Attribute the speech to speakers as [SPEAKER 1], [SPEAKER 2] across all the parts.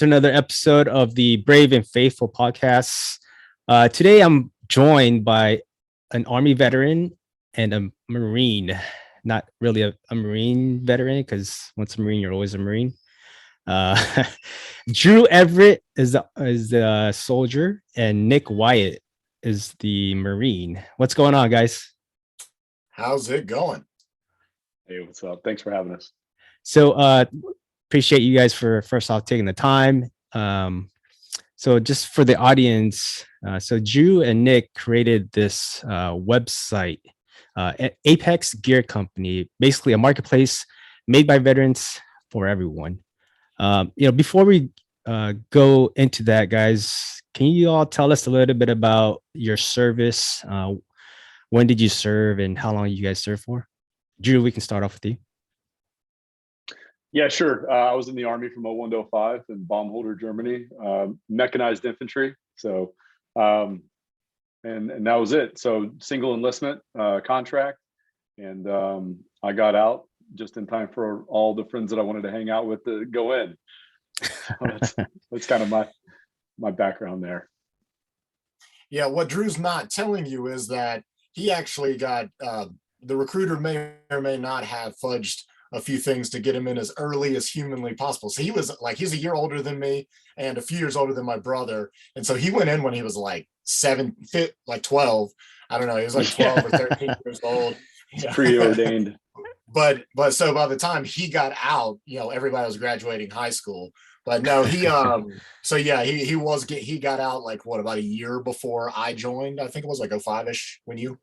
[SPEAKER 1] to another episode of the Brave and Faithful podcast. Today, I'm joined by an Army veteran and a Marine. Not really a Marine veteran, because once a Marine, you're always a Marine. Uh, Drew Everett is the soldier, and Nick Wyatt is the Marine. What's going on, guys?
[SPEAKER 2] How's it going?
[SPEAKER 3] Hey, what's up? Thanks for having us.
[SPEAKER 1] So, appreciate you guys for first off taking the time. So just for the audience, so Drew and Nick created this website, Apex Gear Company, basically a marketplace made by veterans for everyone. Before we go into that, guys, can you all tell us a little bit about your service? When did you serve and how long you guys served for? Drew, we can start off with you.
[SPEAKER 3] Yeah, sure. I was in the Army from 01 to 05 in Baumholder, Germany, mechanized infantry. So, and that was it. So single enlistment contract. And I got out just in time for all the friends that I wanted to hang out with to go in. So that's kind of my background there.
[SPEAKER 2] Yeah, what Drew's not telling you is that he actually got, the recruiter may or may not have fudged a few things to get him in as early as humanly possible. So he's a year older than me and a few years older than my brother. And so he went in when he was like 12. I don't know. He was like 12 or 13 years old.
[SPEAKER 3] It's preordained.
[SPEAKER 2] But so by the time he got out, everybody was graduating high school. But no, he got out like about a year before I joined. I think it was like 05-ish when you.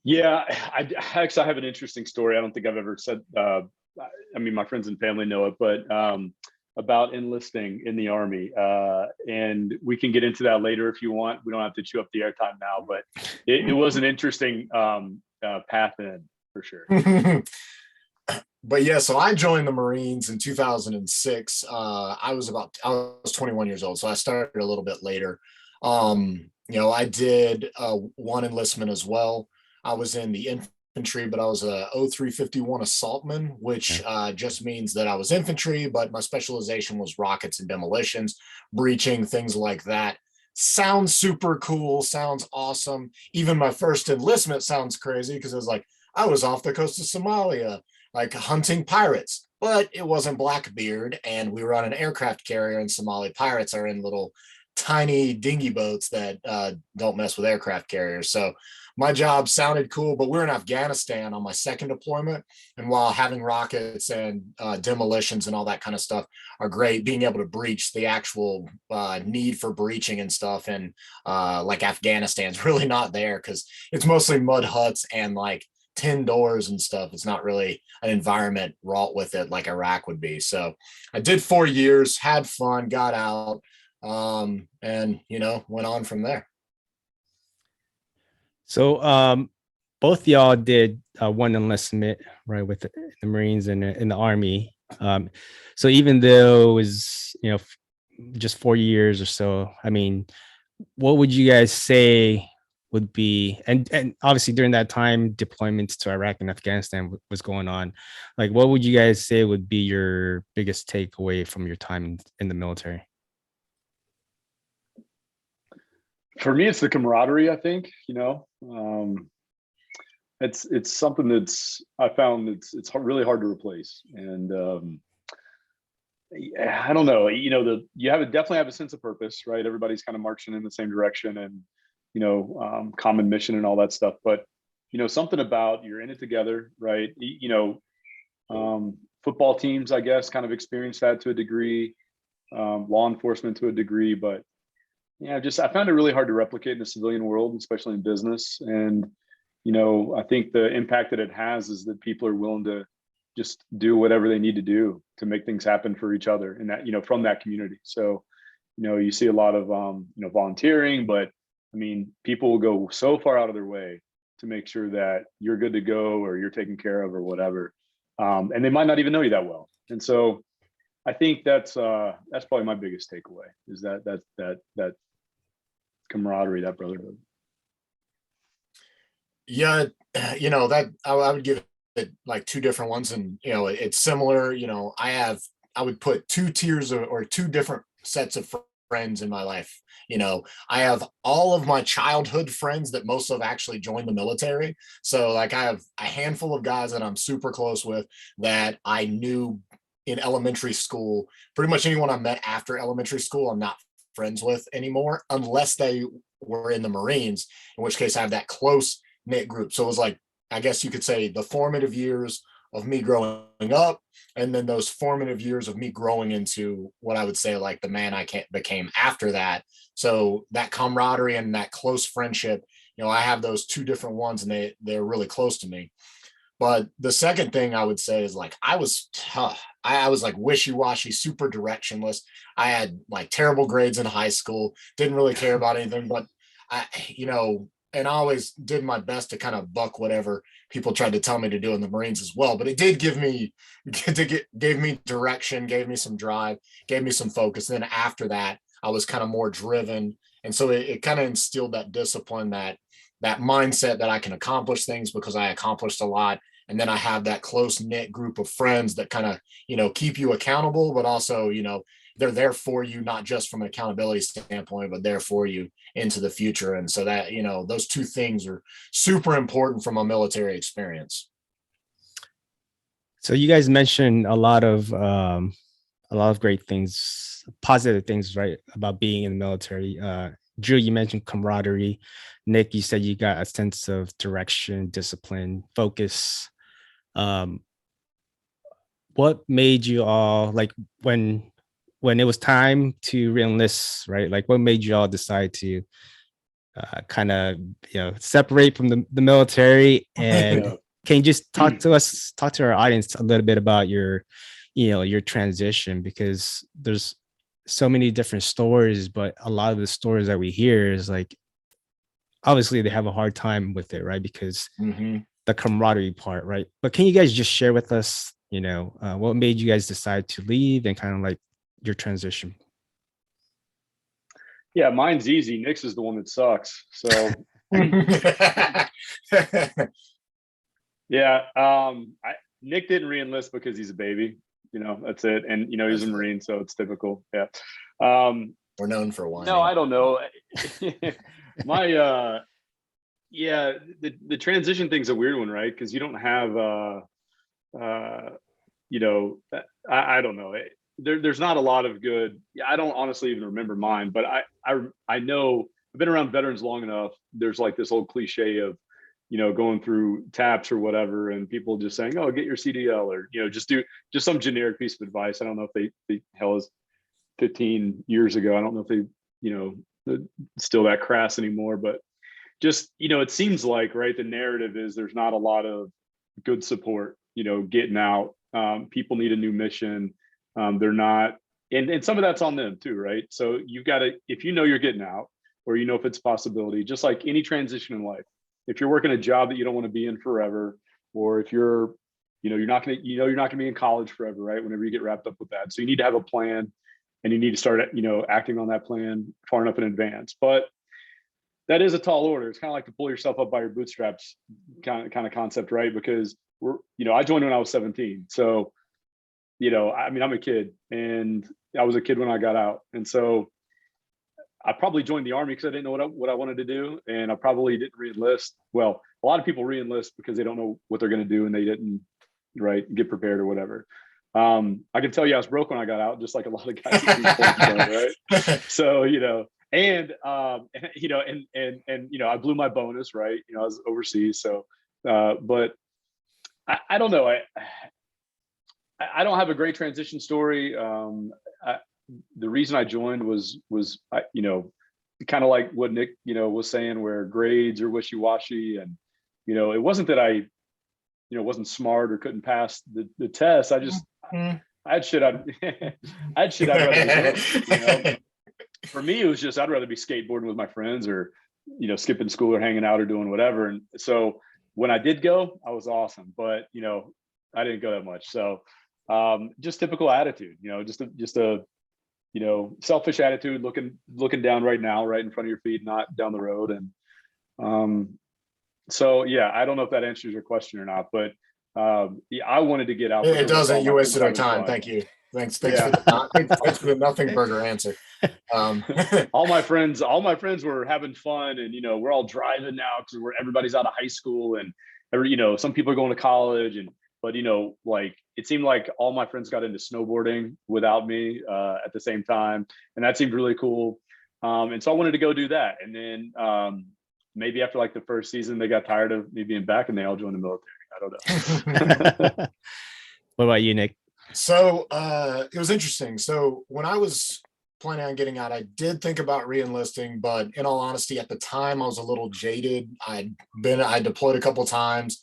[SPEAKER 3] Yeah, I have an interesting story. I don't think I've ever said, my friends and family know it, but about enlisting in the Army. And we can get into that later if you want. We don't have to chew up the airtime now, but it was an interesting path in for sure.
[SPEAKER 2] But yeah, so I joined the Marines in 2006. I was 21 years old, so I started a little bit later. I did one enlistment as well. I was in the infantry, but I was a 0351 assaultman, which just means that I was infantry, but my specialization was rockets and demolitions, breaching, things like that. Sounds super cool, sounds awesome. Even my first enlistment sounds crazy because I was off the coast of Somalia, like hunting pirates, but it wasn't Blackbeard, and we were on an aircraft carrier, and Somali pirates are in little tiny dinghy boats that don't mess with aircraft carriers. So my job sounded cool, but we're in Afghanistan on my second deployment. And while having rockets and demolitions and all that kind of stuff are great, being able to breach, the actual need for breaching and stuff and like Afghanistan's really not there because it's mostly mud huts and like tin doors and stuff. It's not really an environment wrought with it like Iraq would be. So I did 4 years, had fun, got out, and went on from there.
[SPEAKER 1] So both y'all did one enlistment, right, with the Marines and in the Army. So even though it was just 4 years or so, I mean, what would you guys say would be, and obviously during that time deployments to Iraq and Afghanistan was going on, like what would you guys say would be your biggest takeaway from your time in the military?
[SPEAKER 3] For me, it's the camaraderie. I think it's something that's I found it's really hard to replace, and I don't know. You definitely have a sense of purpose, right? Everybody's kind of marching in the same direction, and common mission and all that stuff. But something about you're in it together, right? Football teams, I guess, kind of experience that to a degree. Law enforcement to a degree, but I found it really hard to replicate in the civilian world, especially in business. And, I think the impact that it has is that people are willing to just do whatever they need to do to make things happen for each other and that, from that community. So, you see a lot of, volunteering, but I mean, people will go so far out of their way to make sure that you're good to go or you're taken care of or whatever. And they might not even know you that well. And so I think that's probably my biggest takeaway is that camaraderie, that brotherhood.
[SPEAKER 2] Yeah, that I would give it like two different ones, and it's similar. I would put two tiers or two different sets of friends in my life. I have all of my childhood friends that most have actually joined the military. So like I have a handful of guys that I'm super close with that I knew in elementary school. Pretty much anyone I met after elementary school, I'm not friends with anymore, unless they were in the Marines, in which case I have that close knit group. So it was like, I guess you could say the formative years of me growing up, and then those formative years of me growing into what I would say like the man I became after that. So that camaraderie and that close friendship, I have those two different ones, and they're really close to me. But the second thing I would say is like I was tough. I was like wishy-washy, super directionless. I had like terrible grades in high school, didn't really care about anything, but and I always did my best to kind of buck whatever people tried to tell me to do in the Marines as well. But it did gave me direction, gave me some drive, gave me some focus. And then after that, I was kind of more driven. And so it kind of instilled that discipline, that mindset that I can accomplish things because I accomplished a lot. And then I have that close knit group of friends that kind of, keep you accountable, but also, they're there for you, not just from an accountability standpoint, but there for you into the future. And so that, those two things are super important from a military experience.
[SPEAKER 1] So you guys mentioned a lot of great things, positive things, right, about being in the military. Drew, you mentioned camaraderie. Nick, you said you got a sense of direction, discipline, focus. What made you all, like, when it was time to reenlist, right? Like, what made you all decide to kind of, separate from the military? And can you just talk to our audience a little bit about your transition? Because there's so many different stories, but a lot of the stories that we hear is like, obviously they have a hard time with it, right? Because the camaraderie part, right? But can you guys just share with us, what made you guys decide to leave and kind of like your transition?
[SPEAKER 3] Yeah, mine's easy. Nick's is the one that sucks. So yeah, Nick didn't reenlist because he's a baby. That's it. And he's a Marine, so it's typical. Yeah.
[SPEAKER 2] We're known for whining.
[SPEAKER 3] No, I don't know. My the transition thing's a weird one, right? Because you don't have I don't know. There's not a lot of good. I don't honestly even remember mine, but I know I've been around veterans long enough. There's like this old cliche of, going through TAPS or whatever, and people just saying, "Oh, get your CDL," or just do some generic piece of advice. I don't know if they hell is 15 years ago. I don't know if they still that crass anymore, but just it seems like, right, the narrative is there's not a lot of good support. Getting out. People need a new mission. They're not, and some of that's on them too, right? So you've got to, if you're getting out, or if it's a possibility, just like any transition in life, if you're working a job that you don't want to be in forever, or if you're not going to be in college forever, right? Whenever you get wrapped up with that, so you need to have a plan, and you need to start acting on that plan far enough in advance. But that is a tall order. It's kind of like to pull yourself up by your bootstraps kind of concept, right? Because I joined when I was 17, so I'm a kid, and I was a kid when I got out. And so I probably joined the Army because I didn't know what I wanted to do. And I probably didn't re-enlist. Well, a lot of people re-enlist because they don't know what they're going to do, and they didn't, right, get prepared or whatever. I can tell you I was broke when I got out, just like a lot of guys at these points, right? So, and I blew my bonus, right? I was overseas. So, but I don't know. I don't have a great transition story. The reason I joined was kind of like what Nick, was saying, where grades are wishy-washy, and it wasn't that I, wasn't smart or couldn't pass the test. I just I had shit I'd rather be doing. For me, it was just I'd rather be skateboarding with my friends, or skipping school, or hanging out, or doing whatever. And so when I did go, I was awesome, but I didn't go that much. So just typical attitude, just a selfish attitude, looking down right now, right in front of your feet, not down the road. And so yeah, I don't know if that answers your question or not, but I wanted to get out.
[SPEAKER 2] It doesn't. You wasted our time. Thank you. Thanks
[SPEAKER 3] Yeah.
[SPEAKER 2] thanks for the nothing burger answer.
[SPEAKER 3] all my friends were having fun, and we're all driving now because everybody's out of high school, and some people are going to college, but like it seemed like all my friends got into snowboarding without me at the same time, and that seemed really cool. And so I wanted to go do that, and then maybe after like the first season, they got tired of me being back, and they all joined the military. I don't know.
[SPEAKER 1] What about you, Nick?
[SPEAKER 2] So it was interesting. So when I was planning on getting out, I did think about re-enlisting, but in all honesty, at the time I was a little jaded. I deployed a couple times.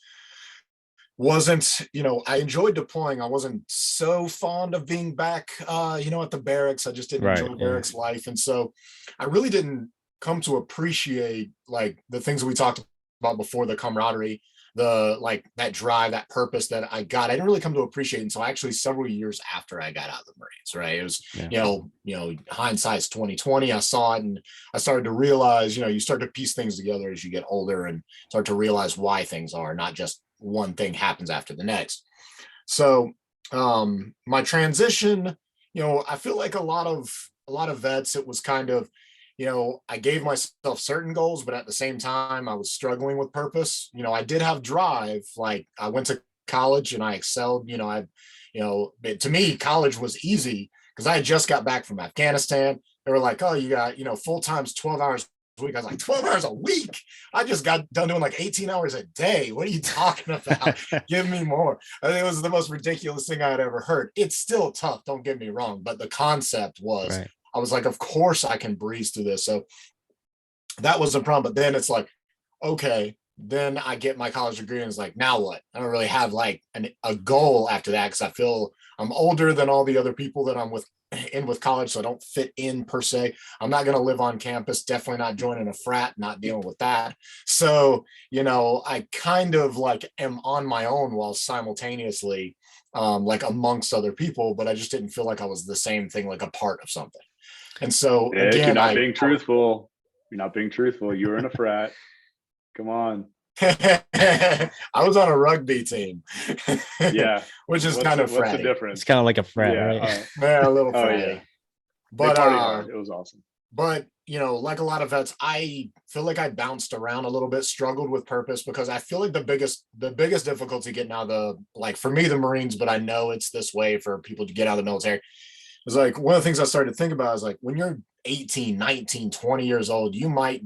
[SPEAKER 2] I enjoyed deploying. I wasn't so fond of being back at the barracks. I just didn't
[SPEAKER 1] Right,
[SPEAKER 2] enjoy
[SPEAKER 1] yeah.
[SPEAKER 2] barracks life. And so I really didn't come to appreciate like the things that we talked about before, the camaraderie, the like that drive, that purpose that I got. I didn't really come to appreciate until actually several years after I got out of the Marines, right? It was, hindsight's 2020. I saw it and I started to realize, you start to piece things together as you get older and start to realize why things are, not just one thing happens after the next. So my transition, I feel like a lot of vets, it was kind of, I gave myself certain goals, but at the same time, I was struggling with purpose. I did have drive. Like I went to college and I excelled. To me, college was easy because I had just got back from Afghanistan. They were like, "Oh, you got, full time's 12 hours a week." I was like, 12 hours a week? I just got done doing like 18 hours a day. What are you talking about? Give me more. I think it was the most ridiculous thing I had ever heard. It's still tough, don't get me wrong, but the concept was,
[SPEAKER 1] Right.
[SPEAKER 2] I was like, of course I can breeze through this. So that was the problem. But then it's like, okay, then I get my college degree and it's like, now what? I don't really have like a goal after that because I feel I'm older than all the other people that I'm with college, so I don't fit in per se. I'm not going to live on campus, definitely not joining a frat, not dealing with that. So, I kind of like am on my own while simultaneously like amongst other people, but I just didn't feel like I was the same thing, like a part of something. And so
[SPEAKER 3] Nick,
[SPEAKER 2] again,
[SPEAKER 3] you're not being truthful. You're not being truthful. You were in a frat. Come on.
[SPEAKER 2] I was on a rugby team.
[SPEAKER 3] Yeah.
[SPEAKER 2] Which is
[SPEAKER 3] What's
[SPEAKER 2] kind of
[SPEAKER 3] what's the
[SPEAKER 2] fratty.
[SPEAKER 3] difference?
[SPEAKER 1] It's kind of like a frat,
[SPEAKER 3] Yeah.
[SPEAKER 1] right?
[SPEAKER 2] Yeah, a little
[SPEAKER 3] Oh
[SPEAKER 2] fratty.
[SPEAKER 3] yeah.
[SPEAKER 2] But
[SPEAKER 3] they partied hard. It was awesome.
[SPEAKER 2] But like a lot of vets, I feel like I bounced around a little bit, struggled with purpose because I feel like the biggest difficulty getting out of the, like for me, the Marines, but I know it's this way for people to get out of the military. It's like one of the things I started to think about is like when you're 18, 19, 20 years old, you might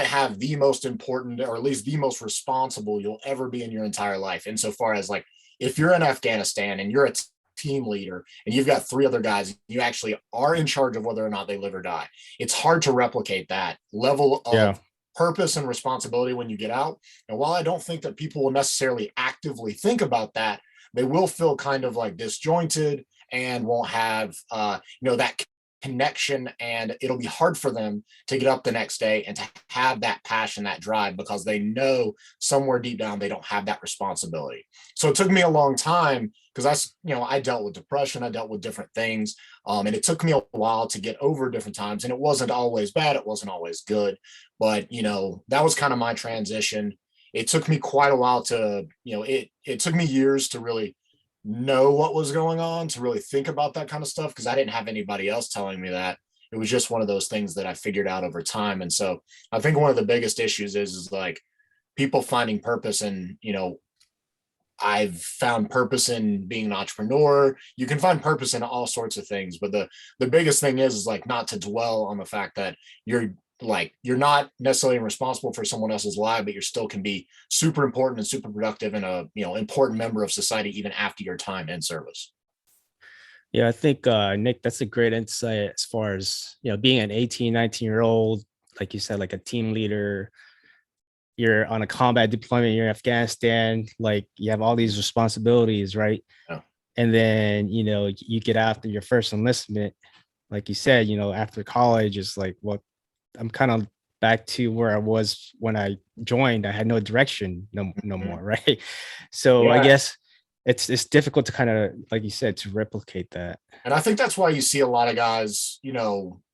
[SPEAKER 2] have the most important, or at least the most responsible you'll ever be in your entire life. Insofar as like, if you're in Afghanistan and you're a team leader and you've got 3 other guys, you actually are in charge of whether or not they live or die. It's hard to replicate that level of purpose and responsibility when you get out. And while I don't think that people will necessarily actively think about that, they will feel kind of like disjointed and won't have that connection, and it'll be hard for them to get up the next day and to have that passion, that drive, because they know somewhere deep down they don't have that responsibility. So it took me a long time because I dealt with depression, I dealt with different things, and it took me a while to get over different times, and it wasn't always bad, it wasn't always good, but that was kind of my transition. It took me quite a while to, it took me years to really know what was going on, to really think about that kind of stuff, because I didn't have anybody else telling me that. It was just one of those things that I figured out over time. And so I think one of the biggest issues is like people finding purpose. And I've found purpose in being an entrepreneur. You can find purpose in all sorts of things, but the biggest thing is like not to dwell on the fact that you're not necessarily responsible for someone else's life, but you still can be super important and super productive and a important member of society even after your time in service.
[SPEAKER 1] Yeah, I think Nick, that's a great insight as far as being an 18, 19-year-old, like you said, like a team leader. You're on a combat deployment, you're in Afghanistan, like you have all these responsibilities, right?
[SPEAKER 2] Yeah.
[SPEAKER 1] And then you get after your first enlistment, like you said, after college, it's like, well, I'm kind of back to where I was when I joined. I had no direction, no more, right? So I guess it's difficult to kind of, like you said, to replicate that.
[SPEAKER 2] And I think that's why you see a lot of guys,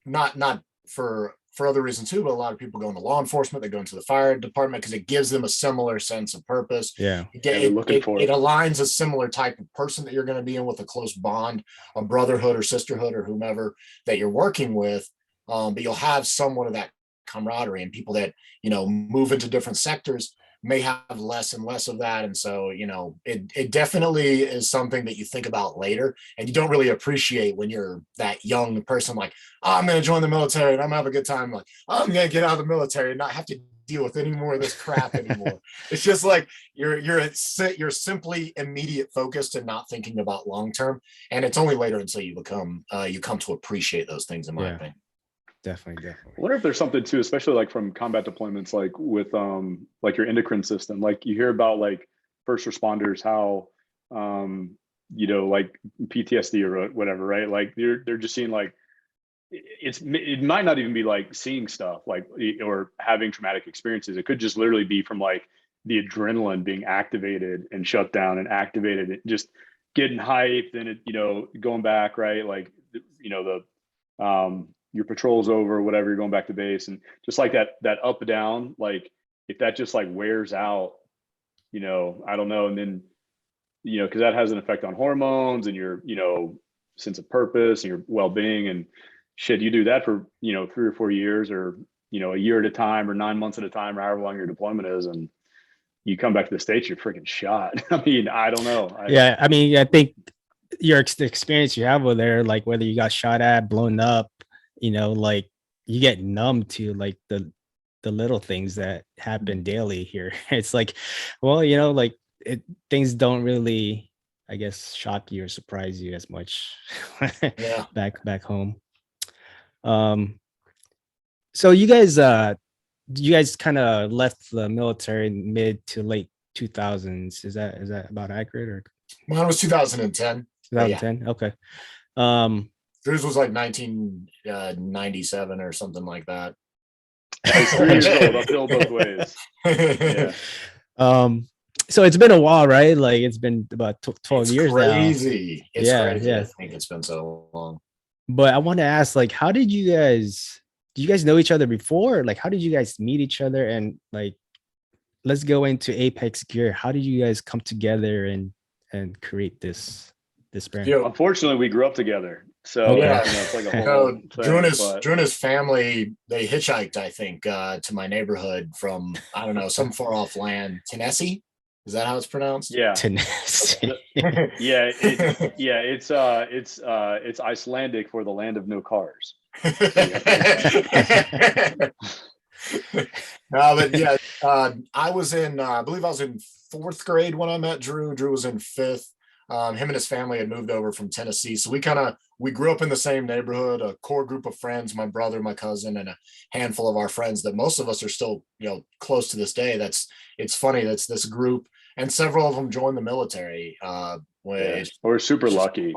[SPEAKER 2] not for for other reasons too, but a lot of people go into law enforcement, they go into the fire department because it gives them a similar sense of purpose.
[SPEAKER 1] Yeah.
[SPEAKER 2] It aligns a similar type of person that you're going to be in with a close bond, a brotherhood or sisterhood or whomever that you're working with. But you'll have somewhat of that camaraderie, and people that, move into different sectors may have less and less of that. And so, it definitely is something that you think about later, and you don't really appreciate when you're that young person, like, oh, I'm going to join the military and I'm gonna have a good time. Like, oh, I'm going to get out of the military and not have to deal with any more of this crap anymore. It's just like you're simply immediate focused and not thinking about long-term. And it's only later until you come to appreciate those things, in my opinion.
[SPEAKER 1] Definitely.
[SPEAKER 3] I wonder if there's something too, especially like from combat deployments, like with like your endocrine system. Like you hear about like first responders, how like PTSD or whatever, right? Like they're just seeing like it might not even be like seeing stuff like or having traumatic experiences. It could just literally be from like the adrenaline being activated and shut down and activated, just getting hyped and it, going back, right? Like your patrol's over, whatever, you're going back to base, and just like that up and down, like if that just like wears out, I don't know. And then, because that has an effect on hormones and your, sense of purpose and your well-being, and shit, you do that for, 3 or 4 years, or, a year at a time, or 9 months at a time, or however long your deployment is. And you come back to the States, you're freaking shot. I mean, I don't know.
[SPEAKER 1] I think the experience you have over there, like whether you got shot at, blown up, like you get numb to like the little things that happen daily here. It's like, well, like things don't really, I guess, shock you or surprise you as much back home. So you guys kind of left the military in mid to late 2000s. Is that about accurate, or?
[SPEAKER 2] Mine was 2010.
[SPEAKER 1] 2010. Yeah. Okay.
[SPEAKER 2] Yours was like 1997 or something like that.
[SPEAKER 3] I was 3 years old. Uphill both ways. Yeah.
[SPEAKER 1] So it's been a while, right? Like it's been about 12 years
[SPEAKER 2] crazy.
[SPEAKER 1] now.
[SPEAKER 2] It's crazy.
[SPEAKER 1] Yeah.
[SPEAKER 2] I think it's been so long.
[SPEAKER 1] But I want to ask, like, do you guys know each other before? Like, how did you guys meet each other? And like, let's go into Apex Gear. How did you guys come together and create this brand?
[SPEAKER 3] Unfortunately, we grew up together. So it's like a whole
[SPEAKER 2] Drew and his family, they hitchhiked, I think, to my neighborhood from, I don't know, some far off land. Tennessee? Is that how it's pronounced?
[SPEAKER 3] Yeah.
[SPEAKER 1] Tennessee.
[SPEAKER 3] It's Icelandic for the land of no cars.
[SPEAKER 2] No, but yeah, I believe I was in 4th grade when I met Drew. Drew was in 5th. Him and his family had moved over from Tennessee. So we grew up in the same neighborhood, a core group of friends, my brother, my cousin, and a handful of our friends that most of us are still, close to this day. It's funny. That's this group, and several of them joined the military.
[SPEAKER 3] We're super lucky.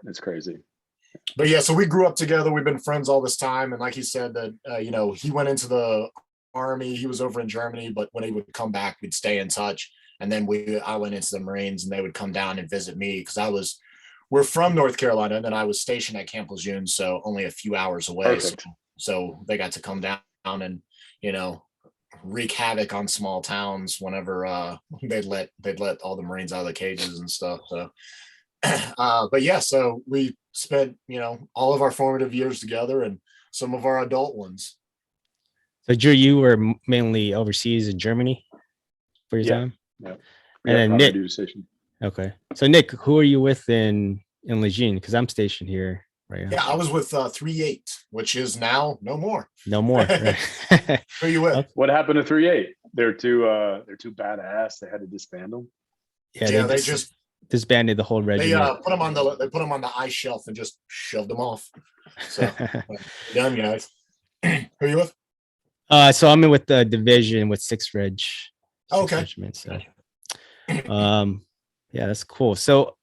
[SPEAKER 3] It's crazy.
[SPEAKER 2] But yeah, so we grew up together. We've been friends all this time. And like he said that, he went into the Army, he was over in Germany, but when he would come back, we'd stay in touch. And then I went into the Marines, and they would come down and visit me because we're from North Carolina, and then I was stationed at Camp Lejeune, so only a few hours away. So they got to come down and, wreak havoc on small towns whenever they'd let all the Marines out of the cages and stuff. So, but yeah, so we spent, all of our formative years together and some of our adult ones.
[SPEAKER 1] So Drew, you were mainly overseas in Germany for your time?
[SPEAKER 3] Yeah.
[SPEAKER 1] And then Nick.
[SPEAKER 3] Station.
[SPEAKER 1] Okay. So Nick, who are you with in Lejeune? Because I'm stationed here right now.
[SPEAKER 2] Yeah, I was with 3-8, which is now no more.
[SPEAKER 1] No more.
[SPEAKER 2] Who are you with?
[SPEAKER 3] What happened to 3-8? They're too badass. They had to disband them.
[SPEAKER 2] Yeah, they just
[SPEAKER 1] disbanded the whole regiment.
[SPEAKER 2] They put them on the ice shelf and just shoved them off. So done, guys. Who are you with?
[SPEAKER 1] So I'm in with the division with 6 Reg.
[SPEAKER 2] Okay.
[SPEAKER 1] Regiment, so yeah, that's cool. So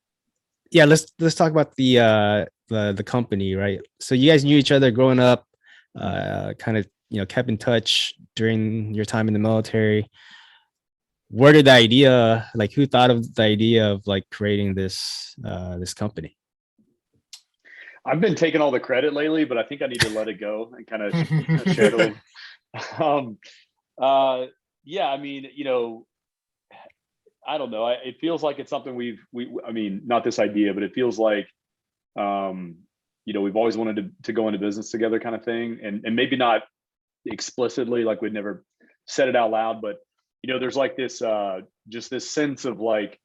[SPEAKER 1] yeah, let's talk about the company, right? So you guys knew each other growing up, kind of kept in touch during your time in the military. Where did the idea, like who thought of the idea of like creating this company?
[SPEAKER 3] I've been taking all the credit lately, but I think I need to let it go and kind of share it a little. Um, yeah, I mean, I don't know. It feels like it's something I mean, not this idea, but it feels like, we've always wanted to go into business together kind of thing. And maybe not explicitly, like we'd never said it out loud, but, there's like this, just this sense of like,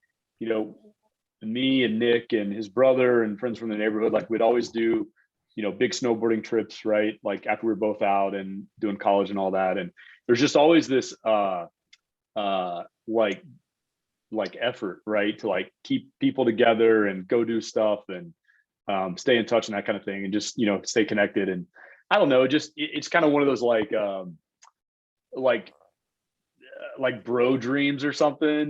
[SPEAKER 3] me and Nick and his brother and friends from the neighborhood, like we'd always do, big snowboarding trips, right? Like after we were both out and doing college and all that. And there's just always this, like effort, right, to like keep people together and go do stuff and stay in touch and that kind of thing, and just stay connected. And I don't know, it's kind of one of those like bro dreams or something,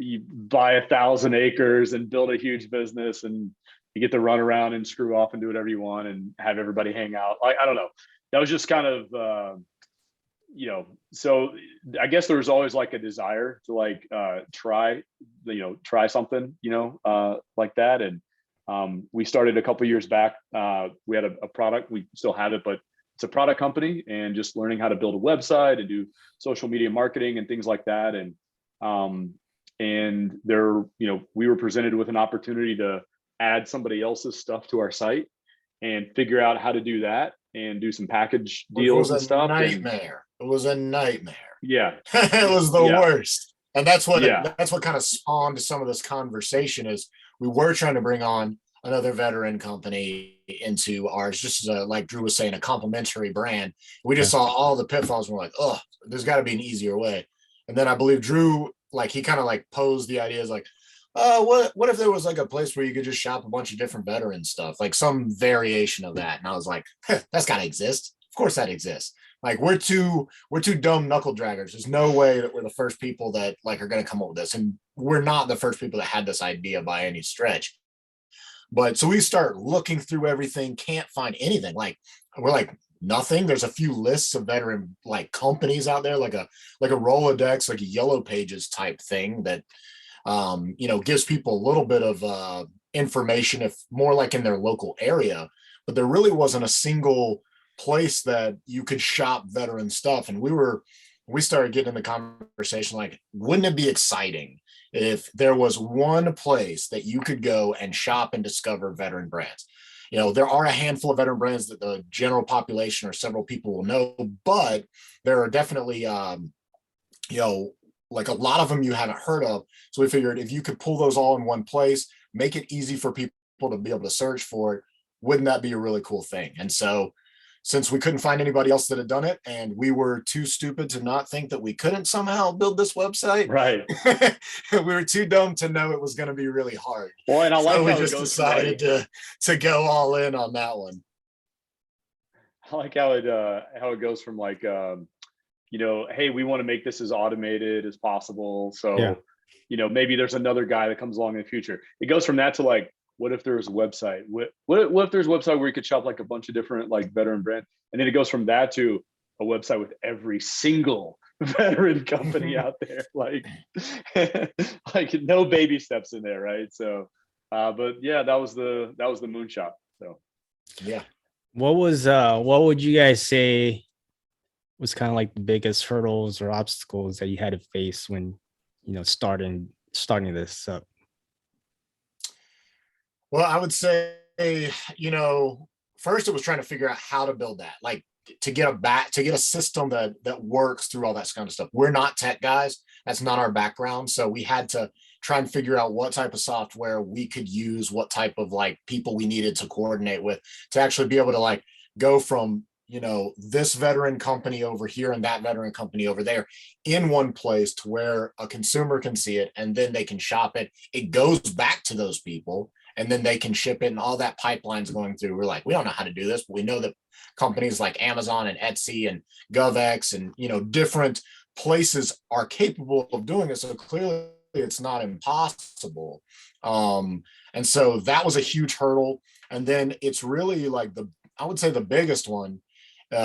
[SPEAKER 3] you buy 1,000 acres and build a huge business, and you get to run around and screw off and do whatever you want and have everybody hang out. Like, I don't know, that was just kind of so I guess there was always like a desire to like try something, like that. And we started a couple years back. We had a product, we still have it, but it's a product company, and just learning how to build a website and do social media marketing and things like that. And there, we were presented with an opportunity to add somebody else's stuff to our site and figure out how to do that and do some package deals and stuff.
[SPEAKER 2] Nightmare. It was a nightmare.
[SPEAKER 3] Yeah.
[SPEAKER 2] It was the worst. And that's what kind of spawned some of this conversation. Is we were trying to bring on another veteran company into ours, just as like Drew was saying, a complementary brand. We just saw all the pitfalls and we're like, oh, there's got to be an easier way. And then I believe Drew, like, he kind of like posed the ideas like, what if there was like a place where you could just shop a bunch of different veteran stuff, like some variation of that? And I was like, that's got to exist. Of course that exists. Like, we're two dumb knuckle draggers. There's no way that we're the first people that like are going to come up with this. And we're not the first people that had this idea by any stretch. But so we start looking through everything, can't find anything. Like, we're like, nothing. There's a few lists of veteran like companies out there, like a Rolodex, like a Yellow Pages type thing that gives people a little bit of information, if more like in their local area. But there really wasn't a single place that you could shop veteran stuff. And we started getting in the conversation like, wouldn't it be exciting if there was one place that you could go and shop and discover veteran brands? There are a handful of veteran brands that the general population or several people will know, but there are definitely like a lot of them you haven't heard of. So we figured if you could pull those all in one place, make it easy for people to be able to search for it, wouldn't that be a really cool thing? And so since we couldn't find anybody else that had done it, and we were too stupid to not think that we couldn't somehow build this website,
[SPEAKER 3] right?
[SPEAKER 2] We were too dumb to know it was going to be really hard.
[SPEAKER 3] Well, and I like
[SPEAKER 2] we just decided to go all in on that one.
[SPEAKER 3] I like how it goes from like hey, we want to make this as automated as possible. So, maybe there's another guy that comes along in the future. It goes from that to like, what if there's a website? What if there's a website where you could shop like a bunch of different like veteran brands? And then it goes from that to a website with every single veteran company out there. Like, like no baby steps in there, right? So, but yeah, that was the moonshot. So,
[SPEAKER 2] yeah.
[SPEAKER 1] What would you guys say was kind of like the biggest hurdles or obstacles that you had to face when, starting this up?
[SPEAKER 2] Well, I would say, first it was trying to figure out how to build that, like to get a system that works through all that kind of stuff. We're not tech guys. That's not our background. So we had to try and figure out what type of software we could use, what type of like people we needed to coordinate with to actually be able to like go from, this veteran company over here and that veteran company over there in one place to where a consumer can see it and then they can shop it. It goes back to those people and then they can ship it, and all that pipeline's going through. We're like, we don't know how to do this, but we know that companies like Amazon and Etsy and GovX and, different places are capable of doing it. So clearly it's not impossible. And so that was a huge hurdle. And then it's really like I would say the biggest one,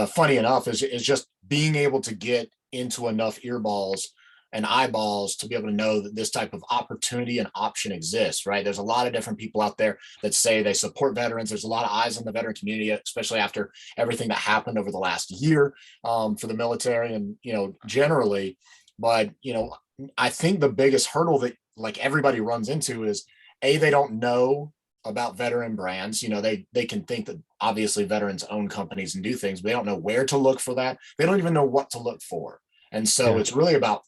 [SPEAKER 2] funny enough, is just being able to get into enough earballs and eyeballs to be able to know that this type of opportunity and option exists, right? There's a lot of different people out there that say they support veterans. There's a lot of eyes on the veteran community, especially after everything that happened over the last year for the military and, generally. But, I think the biggest hurdle that like everybody runs into is they don't know about veteran brands. They can think that obviously veterans own companies and do things, but they don't know where to look for that. They don't even know what to look for. And so it's really about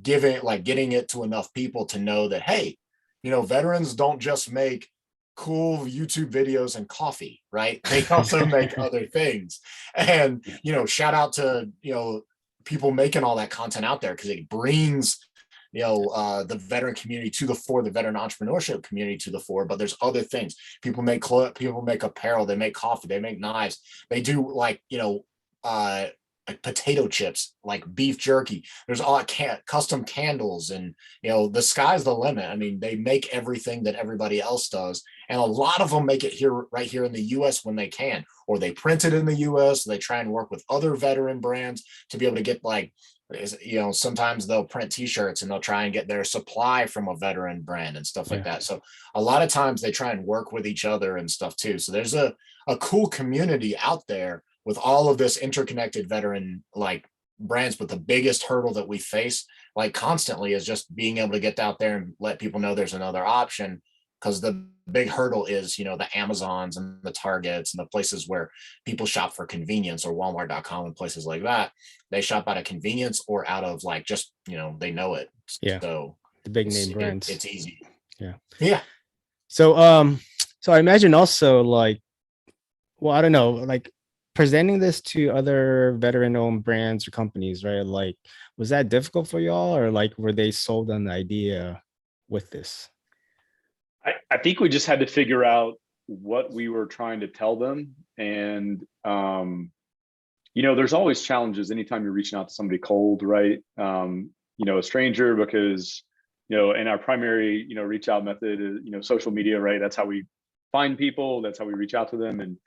[SPEAKER 2] getting it to enough people to know that, hey, veterans don't just make cool YouTube videos and coffee, right? They also make other things. And, shout out to, people making all that content out there, because it brings the veteran community to the fore, the veteran entrepreneurship community to the fore. But there's other things. People make people make apparel, they make coffee, they make knives, they do like potato chips, like beef jerky. There's all custom candles, and the sky's the limit. I mean, they make everything that everybody else does, and a lot of them make it right here in the US when they can, or they print it in the US. They try and work with other veteran brands to be able to get sometimes they'll print t-shirts and they'll try and get their supply from a veteran brand and stuff like that. So a lot of times they try and work with each other and stuff too. So there's a cool community out there with all of this interconnected veteran like brands. But the biggest hurdle that we face like constantly is just being able to get out there and let people know there's another option. Because the big hurdle is, the Amazons and the Targets and the places where people shop for convenience, or Walmart.com and places like that. They shop out of convenience or out of like, just, they know it.
[SPEAKER 1] Yeah.
[SPEAKER 2] So
[SPEAKER 1] the big name brands.
[SPEAKER 2] It's easy.
[SPEAKER 1] Yeah.
[SPEAKER 2] Yeah.
[SPEAKER 1] So, so I imagine also like, well, I don't know, like presenting this to other veteran-owned brands or companies, right? Like, was that difficult for y'all, or like, were they sold on the idea with this?
[SPEAKER 3] I think we just had to figure out what we were trying to tell them. And, there's always challenges anytime you're reaching out to somebody cold, right? A stranger, because, and our primary, reach out method is, social media, right? That's how we find people. That's how we reach out to them. And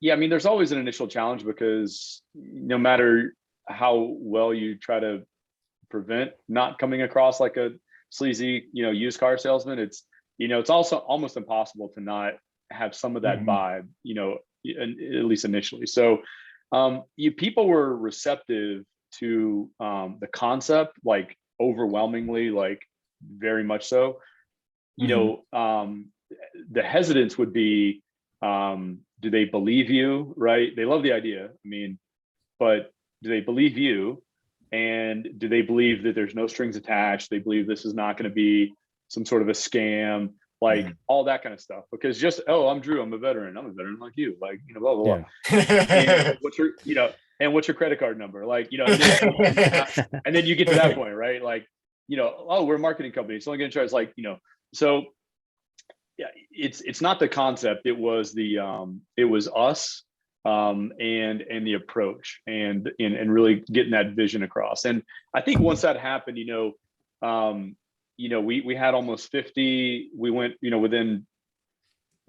[SPEAKER 3] there's always an initial challenge, because no matter how well you try to prevent not coming across like a sleazy, used car salesman, it's also almost impossible to not have some of that vibe, at least initially. So people were receptive to the concept, like overwhelmingly, like very much so. The hesitance would be, do they believe you, right? They love the idea, but do they believe you? And do they believe that there's no strings attached? They believe this is not going to be some sort of a scam, like all that kind of stuff. Because just, I'm Drew, I'm a veteran like you, like, blah, blah, blah. And what's your credit card number? Like, and then you get to that point, right? Like, we're a marketing company. It's only going to charge like, so yeah, it's not the concept. It was it was us, and the approach and really getting that vision across. And I think once that happened, we had almost 50. We went, within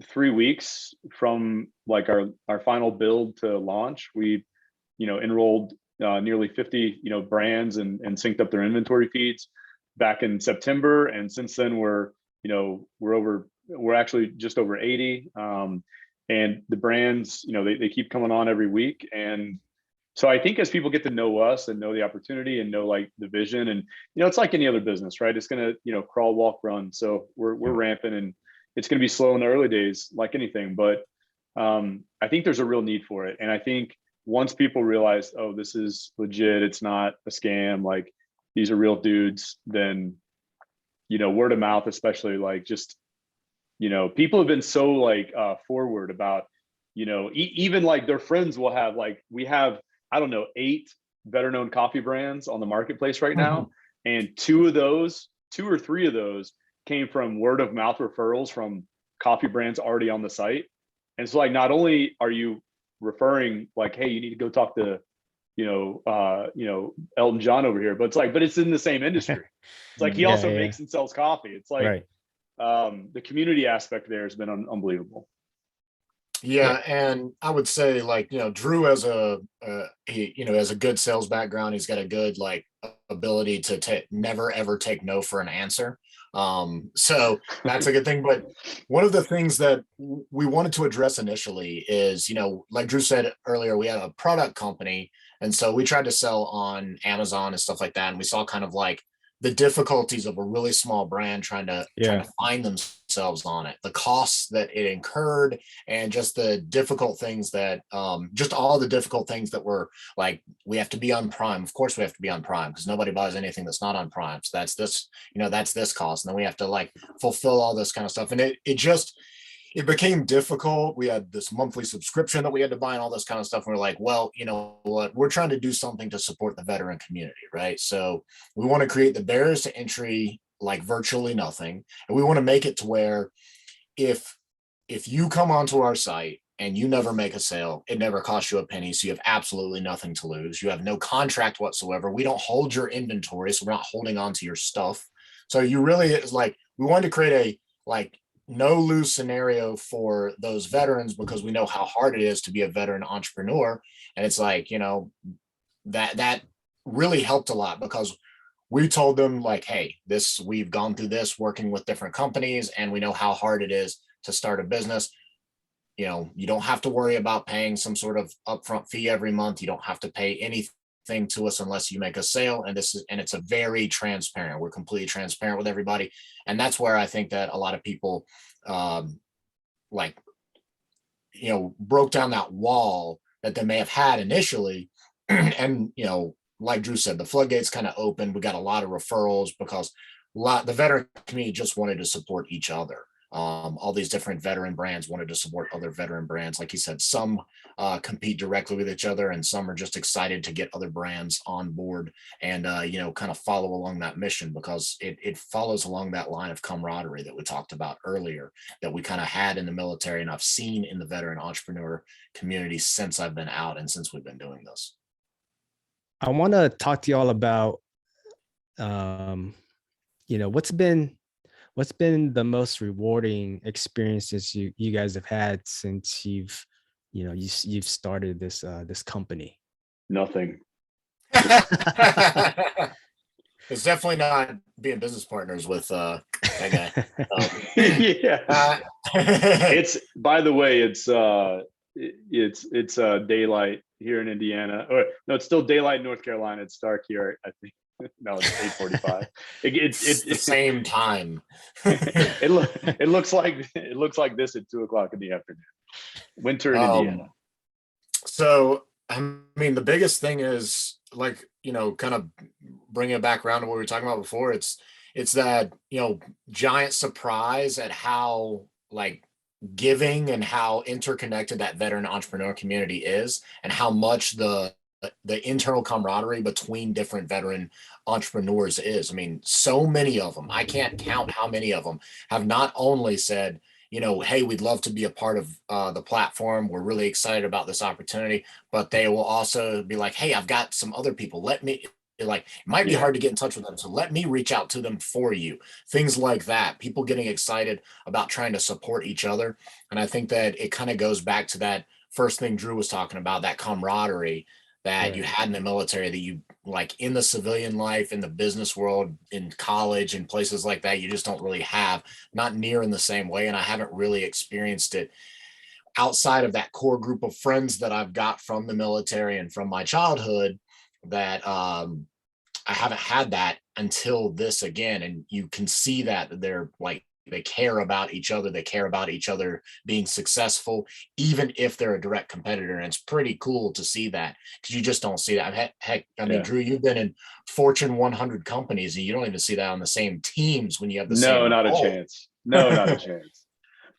[SPEAKER 3] 3 weeks from like our final build to launch, we, enrolled nearly 50, brands and synced up their inventory feeds back in September. And since then we're actually just over 80. And the brands, they keep coming on every week. And so I think as people get to know us and know the opportunity and know like the vision, and, it's like any other business, right? It's going to, crawl, walk, run. So we're ramping, and it's going to be slow in the early days, like anything. But I think there's a real need for it. And I think once people realize, oh, this is legit, it's not a scam, like these are real dudes, then, word of mouth, especially, like just, people have been so like forward about, even like their friends will have, like, we have, I don't know, 8 veteran-owned coffee brands on the marketplace right now. And 2 or 3 of those came from word of mouth referrals from coffee brands already on the site. And so like, not only are you referring like, hey, you need to go talk to, Elton John over here, but it's in the same industry. It's like, he also makes and sells coffee. It's like, the community aspect there has been unbelievable.
[SPEAKER 2] Yeah, and I would say, like, Drew has a good sales background. He's got a good like ability to never ever take no for an answer. So that's a good thing. But one of the things that we wanted to address initially is, like Drew said earlier, we had a product company. And so we tried to sell on Amazon and stuff like that. And we saw kind of like the difficulties of a really small brand trying to find themselves on it, the costs that it incurred, and just the difficult things that just all the difficult things that were like, we have to be on Prime. Of course we have to be on Prime because nobody buys anything that's not on Prime. So that's this, that's this cost. And then we have to like fulfill all this kind of stuff. And it became difficult. We had this monthly subscription that we had to buy and all this kind of stuff. And we're like, well, you know what? We're trying to do something to support the veteran community, right? So we want to create the barriers to entry like virtually nothing. And we want to make it to where if you come onto our site and you never make a sale, it never costs you a penny. So you have absolutely nothing to lose. You have no contract whatsoever. We don't hold your inventory. So we're not holding on to your stuff. So you really, it's like, we wanted to create a no lose scenario for those veterans because we know how hard it is to be a veteran entrepreneur. And it's like, that really helped a lot because we told them like, hey, we've gone through this working with different companies and we know how hard it is to start a business. You don't have to worry about paying some sort of upfront fee every month. You don't have to pay anything to us unless you make a sale. And it's a very transparent. We're completely transparent with everybody. And that's where I think that a lot of people broke down that wall that they may have had initially. And, like Drew said, the floodgates kind of opened. We got a lot of referrals because the veteran community just wanted to support each other. All these different veteran brands wanted to support other veteran brands. Like he said, some compete directly with each other and some are just excited to get other brands on board and, kind of follow along that mission because it follows along that line of camaraderie that we talked about earlier that we kind of had in the military and I've seen in the veteran entrepreneur community since I've been out and since we've been doing this.
[SPEAKER 1] I want to talk to y'all about, what's been the most rewarding experiences you guys have had since you've started this company?
[SPEAKER 3] Nothing.
[SPEAKER 2] It's definitely not being business partners with that guy.
[SPEAKER 3] Yeah. It's, by the way, it's daylight here in Indiana, or no, it's still daylight in North Carolina. It's dark here, I think. No, it's 8:45. It's
[SPEAKER 2] the same time.
[SPEAKER 3] it looks like this at 2:00 in the afternoon. Winter in Indiana.
[SPEAKER 2] So I mean, the biggest thing is like, kind of bringing it back around to what we were talking about before. It's that, giant surprise at how like giving and how interconnected that veteran entrepreneur community is and how much the internal camaraderie between different veteran entrepreneurs is. I mean, so many of them, I can't count how many of them have not only said, hey, we'd love to be a part of the platform. We're really excited about this opportunity, but they will also be like, hey, I've got some other people. It might be hard to get in touch with them. So let me reach out to them for you. Things like that, people getting excited about trying to support each other. And I think that it kind of goes back to that first thing Drew was talking about, that camaraderie that you had in the military that you like in the civilian life, in the business world, in college and places like that, you just don't really have, not near in the same way. And I haven't really experienced it outside of that core group of friends that I've got from the military and from my childhood that I haven't had that until this again. And you can see that they're like, they care about each other. They care about each other being successful, even if they're a direct competitor. And it's pretty cool to see that because you just don't see that. Heck, I mean, Drew, you've been in Fortune 100 companies and you don't even see that on the same teams when you have the same.
[SPEAKER 3] No, not a chance. No, not a chance.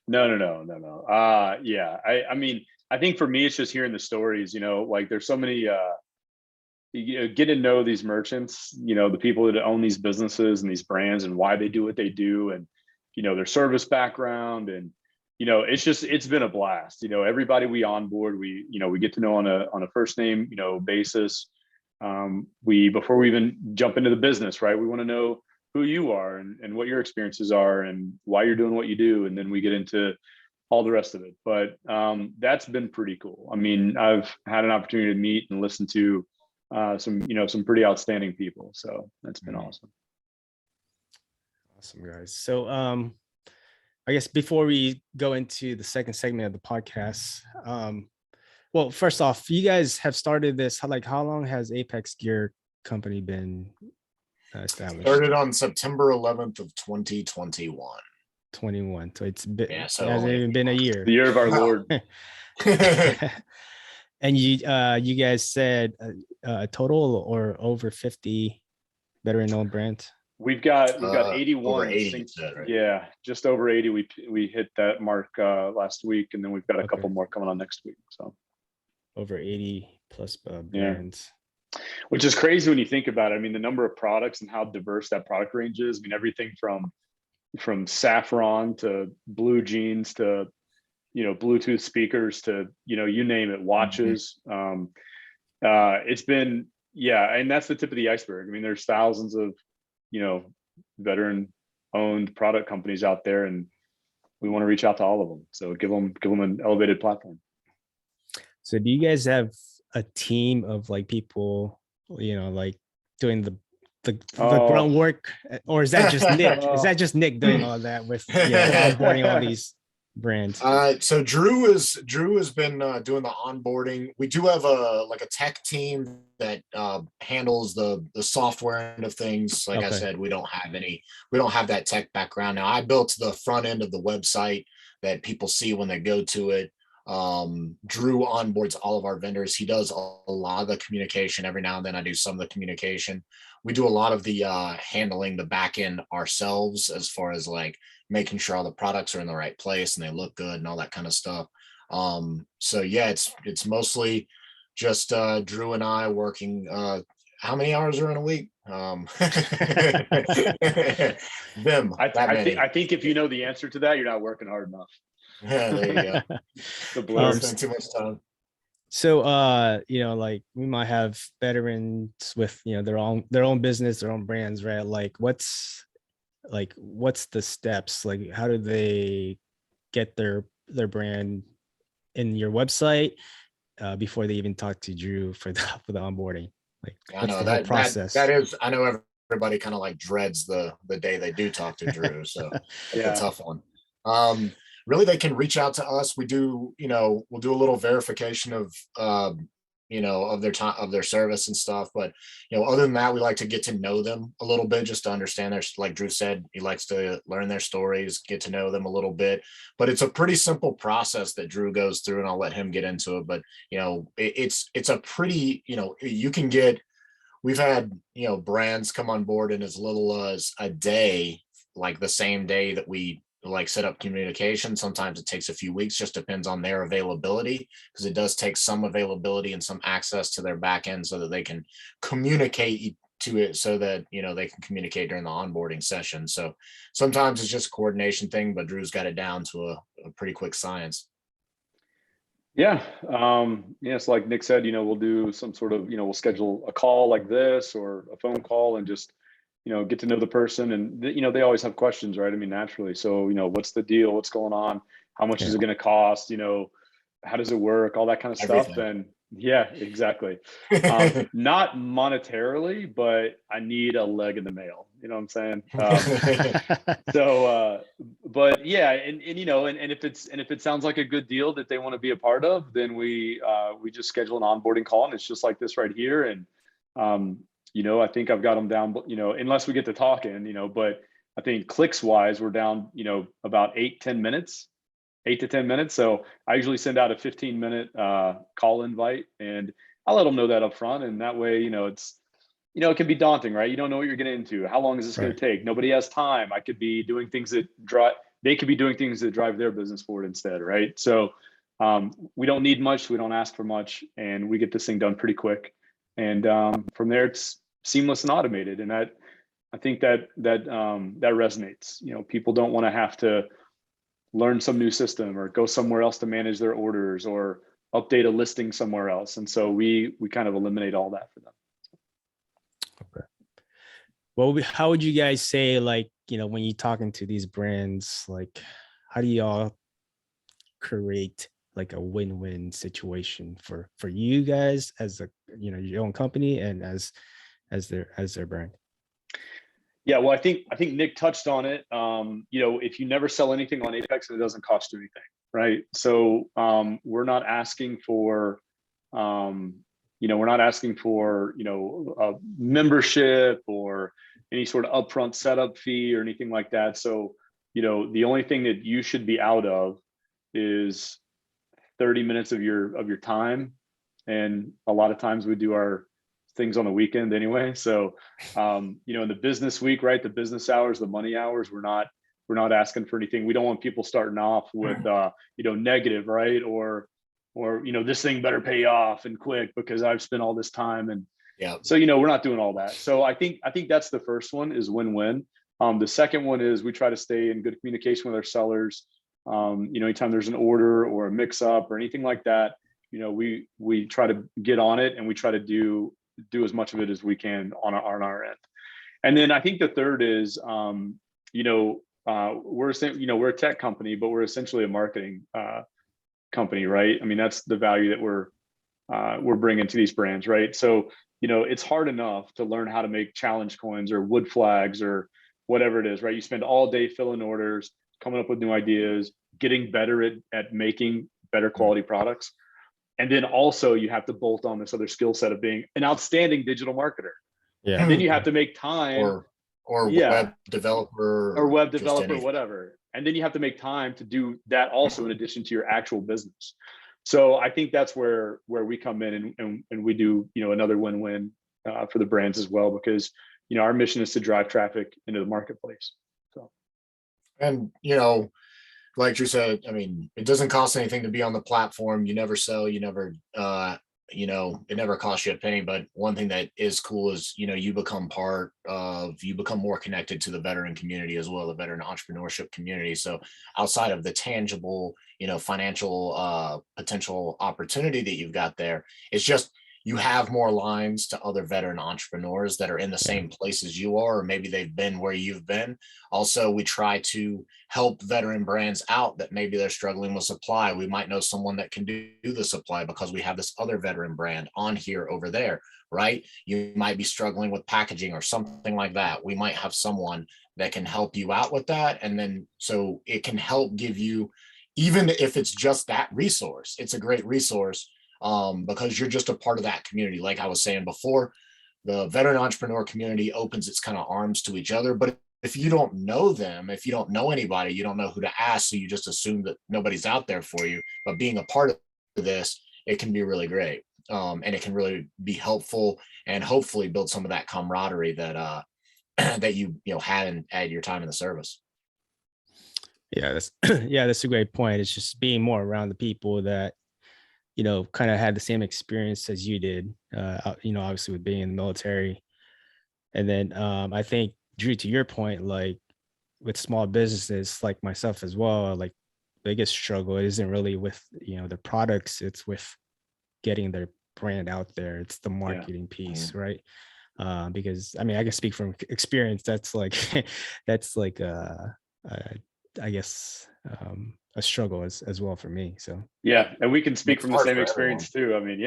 [SPEAKER 3] No. Yeah. I mean, I think for me, it's just hearing the stories, like there's so many, get to know these merchants, the people that own these businesses and these brands and why they do what they do. And, their service background and, it's been a blast. Everybody we onboard, we get to know on a first name, basis. Before we even jump into the business, right? We want to know who you are and what your experiences are and why you're doing what you do. And then we get into all the rest of it. But that's been pretty cool. I mean, I've had an opportunity to meet and listen to some pretty outstanding people. So that's been awesome.
[SPEAKER 1] Awesome, guys. So I guess before we go into the second segment of the podcast, well, first off, you guys have started this, like, how long has Apex Gear Company been established?
[SPEAKER 2] Started on September 11th of 2021.
[SPEAKER 1] 21. So it's been,
[SPEAKER 2] Yeah,
[SPEAKER 1] it
[SPEAKER 2] so
[SPEAKER 1] hasn't even been a year.
[SPEAKER 3] The year of our
[SPEAKER 2] Wow.
[SPEAKER 3] Lord.
[SPEAKER 1] And you guys said a total or over 50 veteran-owned brands?
[SPEAKER 3] We've got
[SPEAKER 2] Over
[SPEAKER 3] 81.
[SPEAKER 2] 80, you said, right?
[SPEAKER 3] Yeah, just over 80. We hit that mark last week, and then we've got a couple more coming on next week. So
[SPEAKER 1] over 80 plus brands.
[SPEAKER 3] Which is crazy when you think about it. I mean, the number of products and how diverse that product range is. I mean, everything from saffron to blue jeans to Bluetooth speakers to you name it, watches. It's been, and that's the tip of the iceberg. I mean, there's thousands of veteran owned product companies out there, and we want to reach out to all of them. So give them an elevated platform.
[SPEAKER 1] So do you guys have a team of like people, like doing the groundwork, or is that just Nick? Is that just Nick doing all that with onboarding all these brands?
[SPEAKER 2] So Drew has been doing the onboarding. We do have a tech team that handles the software end of things. Like I said, we don't have that tech background. Now I built the front end of the website that people see when they go to it. Drew onboards all of our vendors. He does a lot of the communication. Every now and then I do some of the communication. We do a lot of the handling the back end ourselves, as far as like making sure all the products are in the right place and they look good and all that kind of stuff. So yeah, it's mostly just Drew and I working. How many hours are in a week?
[SPEAKER 3] I think if you know the answer to that, you're not working hard enough.
[SPEAKER 2] Yeah, there you go.
[SPEAKER 3] The blur.
[SPEAKER 2] Spend too much time.
[SPEAKER 1] So like we might have veterans with their own business, their own brands, right? Like what's the steps? Like how do they get their brand in your website before they even talk to Drew for the onboarding? Like
[SPEAKER 2] I know that process. That is, I know everybody kind of like dreads the day they do talk to Drew. So it's a tough one. Really, they can reach out to us. We do, we'll do a little verification of of their time, of their service and stuff. But other than that, we like to get to know them a little bit, just to understand their, like Drew said, he likes to learn their stories, get to know them a little bit. But it's a pretty simple process that Drew goes through, and I'll let him get into it. But it's a pretty, you can get. We've had brands come on board in as little as a day, like the same day that we like set up communication. Sometimes it takes a few weeks, just depends on their availability, because it does take some availability and some access to their back end so that they can communicate to it, so that they can communicate during the onboarding session. So sometimes it's just a coordination thing, but Drew's got it down to a pretty quick science.
[SPEAKER 3] Yeah. So like Nick said, we'll do some sort of, we'll schedule a call like this or a phone call and just get to know the person. And they always have questions, right? I mean, naturally. So what's the deal? What's going on? How much is it going to cost? How does it work? All that kind of stuff. And yeah, exactly. Not monetarily, but I need a leg in the mail. You know what I'm saying? But yeah, and if it sounds like a good deal that they want to be a part of, then we just schedule an onboarding call, and it's just like this right here. And I think I've got them down, unless we get to talking, but I think clicks wise, we're down, about 8 to 10 minutes. So I usually send out a 15-minute call invite, and I'll let them know that up front. And that way, it's, it can be daunting, right? You don't know what you're getting into. How long is this going to take? Nobody has time. I could be doing things that they could be doing things that drive their business forward instead, right? So we don't need much. We don't ask for much, and we get this thing done pretty quick. And from there, it's seamless and automated. And I think that resonates. People don't want to have to learn some new system or go somewhere else to manage their orders or update a listing somewhere else. And so we kind of eliminate all that for them.
[SPEAKER 1] Okay. Well, how would you guys say, like, when you're talking to these brands, like, how do y'all create like a win-win situation for you guys as your own company and as their brand?
[SPEAKER 3] Yeah, well, I think Nick touched on it. If you never sell anything on Apex, it doesn't cost you anything, right? So we're not asking for, a membership or any sort of upfront setup fee or anything like that. So, the only thing that you should be out of is 30 minutes of your time, and a lot of times we do our things on the weekend anyway. So, in the business week, right, the business hours, the money hours, we're not asking for anything. We don't want people starting off with, negative, right? Or, this thing better pay off and quick because I've spent all this time. And
[SPEAKER 2] yeah,
[SPEAKER 3] so, we're not doing all that. So I think that's the first one is win-win. The second one is we try to stay in good communication with our sellers. Anytime there's an order or a mix up or anything like that, we try to get on it, and we try to do as much of it as we can on our end. And then I think the third is, we're a tech company, but we're essentially a marketing company, right? I mean, that's the value that we're bringing to these brands, right? So, it's hard enough to learn how to make challenge coins or wood flags or whatever it is, right? You spend all day filling orders, coming up with new ideas, getting better at making better quality products. And then also you have to bolt on this other skill set of being an outstanding digital marketer.
[SPEAKER 1] Yeah.
[SPEAKER 3] And then you have to make time
[SPEAKER 2] or web developer
[SPEAKER 3] or whatever. And then you have to make time to do that also in addition to your actual business. So I think that's where we come in and we do, another win-win for the brands as well, because, our mission is to drive traffic into the marketplace. So,
[SPEAKER 2] and, like you said, I mean, it doesn't cost anything to be on the platform. You never sell, you never, it never costs you a penny. But one thing that is cool is, you become more connected to the veteran community as well, the veteran entrepreneurship community. So outside of the tangible, financial potential opportunity that you've got there, it's just, you have more lines to other veteran entrepreneurs that are in the same place as you are, or maybe they've been where you've been. Also, we try to help veteran brands out that maybe they're struggling with supply. We might know someone that can do the supply because we have this other veteran brand on here over there, right? You might be struggling with packaging or something like that. We might have someone that can help you out with that. And then so it can help give you, even if it's just that resource, it's a great resource. Because you're just a part of that community. Like I was saying before, the veteran entrepreneur community opens its kind of arms to each other. But if you don't know them, if you don't know anybody, you don't know who to ask. So you just assume that nobody's out there for you. But being a part of this, it can be really great. And it can really be helpful and hopefully build some of that camaraderie that that you had and add your time in the service.
[SPEAKER 1] Yeah, that's a great point. It's just being more around the people that kind of had the same experience as you did, obviously with being in the military. And then I think, Drew, to your point, like with small businesses like myself as well, like biggest struggle isn't really with, the products, it's with getting their brand out there. It's the marketing piece, right? Because I mean, I can speak from experience. That's like, I guess, a struggle as well for me. So
[SPEAKER 3] yeah, and we can speak from the same experience too. I mean,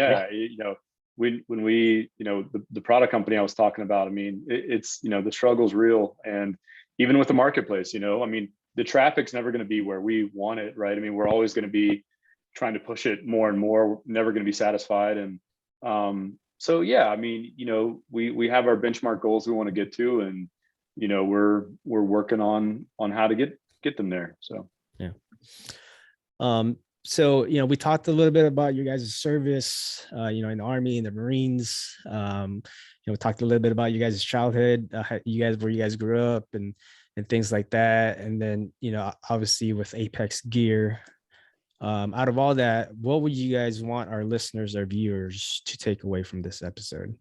[SPEAKER 3] when we, the product company I was talking about, I mean, it's the struggle's real. And even with the marketplace, I mean, the traffic's never going to be where we want it, right? I mean, we're always going to be trying to push it more and more. We're never going to be satisfied. And so yeah, I mean, we have our benchmark goals we want to get to, and we're working on how to get them there. So
[SPEAKER 1] yeah. So, we talked a little bit about your guys' service, in the Army and the Marines. We talked a little bit about you guys' childhood, where you guys grew up and things like that. And then, obviously with Apex gear, out of all that, what would you guys want our listeners, our viewers to take away from this episode?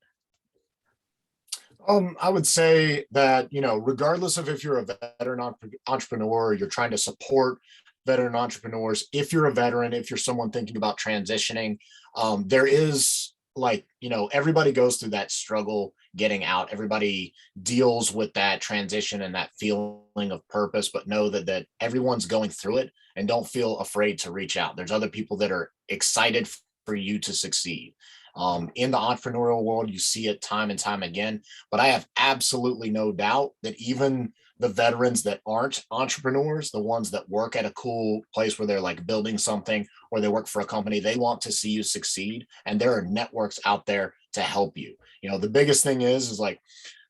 [SPEAKER 2] I would say that, regardless of if you're a veteran entrepreneur, you're trying to support veteran entrepreneurs, if you're a veteran, if you're someone thinking about transitioning, there is everybody goes through that struggle getting out. Everybody deals with that transition and that feeling of purpose, but know that everyone's going through it, and don't feel afraid to reach out. There's other people that are excited for you to succeed. In the entrepreneurial world, you see it time and time again, but I have absolutely no doubt that even the veterans that aren't entrepreneurs, the ones that work at a cool place where they're like building something or they work for a company, they want to see you succeed. And there are networks out there to help you. You know, the biggest thing is like,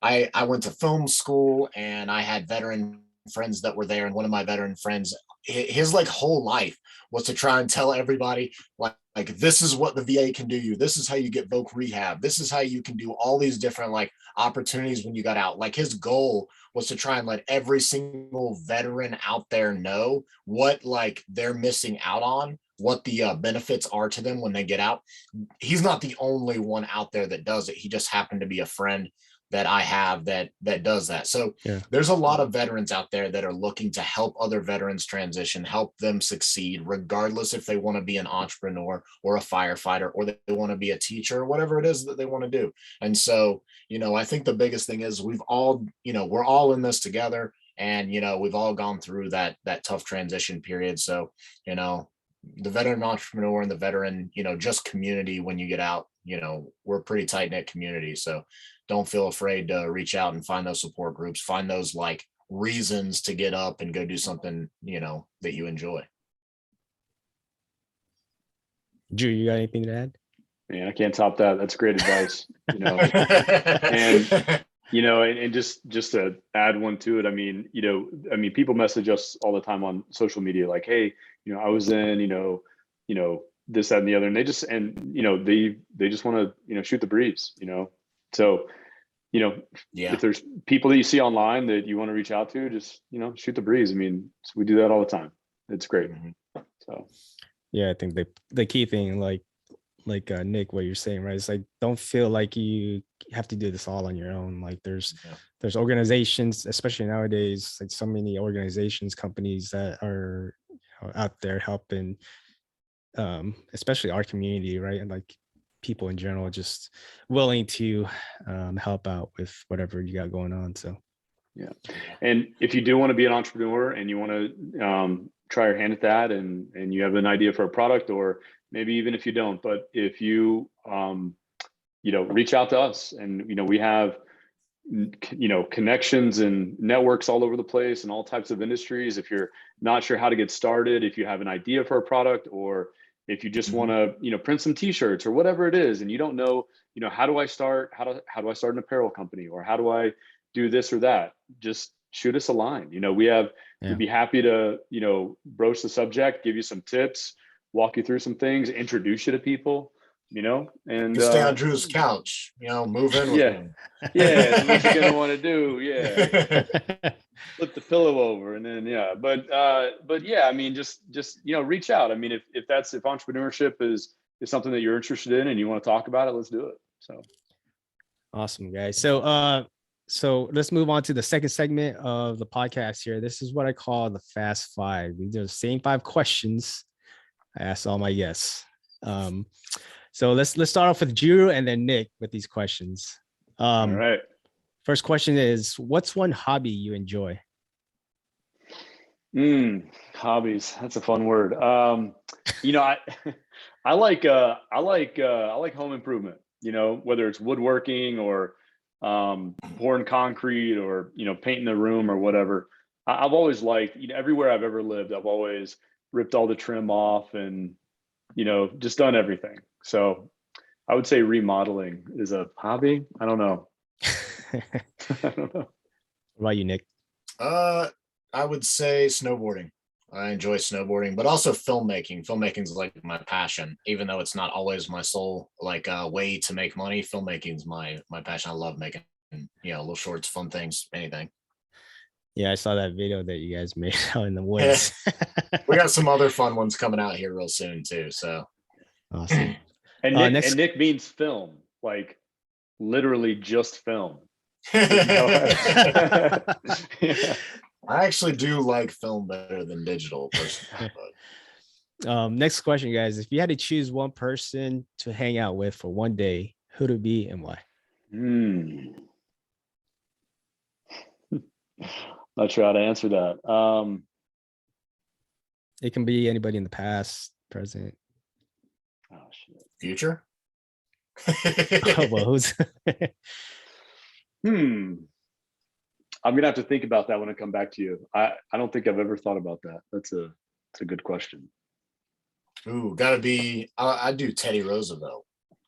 [SPEAKER 2] I went to film school and I had veteran friends that were there. And one of my veteran friends, his like whole life was to try and tell everybody like this is what the VA can do you. This is how you get voc rehab. This is how you can do all these different like opportunities when you got out. Like his goal was to try and let every single veteran out there know what like they're missing out on, what the benefits are to them when they get out. He's not the only one out there that does it. He just happened to be a friend that I have that does that. So
[SPEAKER 1] Yeah.
[SPEAKER 2] there's a lot of veterans out there that are looking to help other veterans transition, help them succeed, regardless if they want to be an entrepreneur or a firefighter or they want to be a teacher or whatever it is that they want to do. And so, you know, I think the biggest thing is we've all, you know, we're all in this together, and, you know, we've all gone through that tough transition period. So, you know, the veteran entrepreneur and the veteran, you know, just community, when you get out, you know, we're a pretty tight knit community. So don't feel afraid to reach out and find those support groups, find those like reasons to get up and go do something, you know, that you enjoy.
[SPEAKER 1] Drew, you got anything to add?
[SPEAKER 3] Man, I can't top that. That's great advice. You know, and you know, and just to add one to it, I mean, you know, I mean, people message us all the time on social media, like, hey, you know, I was in, you know, this, that, and the other, and they just, and you know, they just want to, you know, shoot the breeze, you know. So, you know,
[SPEAKER 2] Yeah.
[SPEAKER 3] if there's people that you see online that you want to reach out to, just, you know, shoot the breeze. I mean, we do that all the time. It's great.
[SPEAKER 2] Mhm.
[SPEAKER 3] So,
[SPEAKER 1] Yeah, I think the key thing, like Nick, what you're saying, right? It's like, don't feel like you have to do this all on your own. Like there's organizations, especially nowadays, like so many organizations, companies that are, you know, out there helping, especially our community, right? And like people in general, just willing to help out with whatever you got going on. So
[SPEAKER 3] yeah. And if you do want to be an entrepreneur and you want to try your hand at that, and you have an idea for a product, or maybe even if you don't, but if you you know, reach out to us, and you know, we have, you know, connections and networks all over the place in all types of industries. If you're not sure how to get started, if you have an idea for a product, or if you just want to, you know, print some t-shirts or whatever it is, and you don't know, you know, how do I start an apparel company, or how do I do this or that, just shoot us a line. You know, we'd be happy to, you know, broach the subject, give you some tips, walk you through some things, introduce you to people, you know, and
[SPEAKER 2] You stay on Drew's couch, you know, move in with
[SPEAKER 3] yeah,
[SPEAKER 2] him.
[SPEAKER 3] yeah. So what you're gonna want to do, yeah, flip the pillow over, and then yeah. But yeah, I mean, just you know, reach out. I mean, if entrepreneurship is something that you're interested in and you want to talk about it, let's do it. So
[SPEAKER 1] awesome, guys. So let's move on to the second segment of the podcast here. This is what I call the Fast Five. These are the same 5 questions I asked all my guests. So let's start off with Drew and then Nick with these questions.
[SPEAKER 3] all right.
[SPEAKER 1] First question is, what's one hobby you enjoy?
[SPEAKER 3] Hobbies. That's a fun word. You know, I like home improvement, you know, whether it's woodworking or pouring concrete, or, you know, painting the room or whatever. I've always liked, you know, everywhere I've ever lived, I've always ripped all the trim off and, you know, just done everything. So I would say remodeling is a hobby. I don't know. I don't know.
[SPEAKER 1] What about you, Nick?
[SPEAKER 2] I would say snowboarding. I enjoy snowboarding, but also filmmaking. Filmmaking is like my passion, even though it's not always my sole like way to make money. Filmmaking is my passion. I love making, you know, little shorts, fun things, anything.
[SPEAKER 1] Yeah, I saw that video that you guys made out in the
[SPEAKER 2] Yeah.
[SPEAKER 1] woods.
[SPEAKER 2] We got some other fun ones coming out here real soon too. So
[SPEAKER 1] awesome.
[SPEAKER 3] And Nick means film, like literally just film.
[SPEAKER 2] I actually do like film better than digital personally. But
[SPEAKER 1] Next question, guys. If you had to choose one person to hang out with for one day, who'd it be and why?
[SPEAKER 3] Not sure how to answer that.
[SPEAKER 1] It can be anybody in the past, present.
[SPEAKER 3] Oh shit.
[SPEAKER 2] future?
[SPEAKER 1] Oh, well, who's
[SPEAKER 3] I'm gonna have to think about that when I come back to you. I don't think I've ever thought about that. That's a good question.
[SPEAKER 2] Ooh, gotta be. I do Teddy Roosevelt.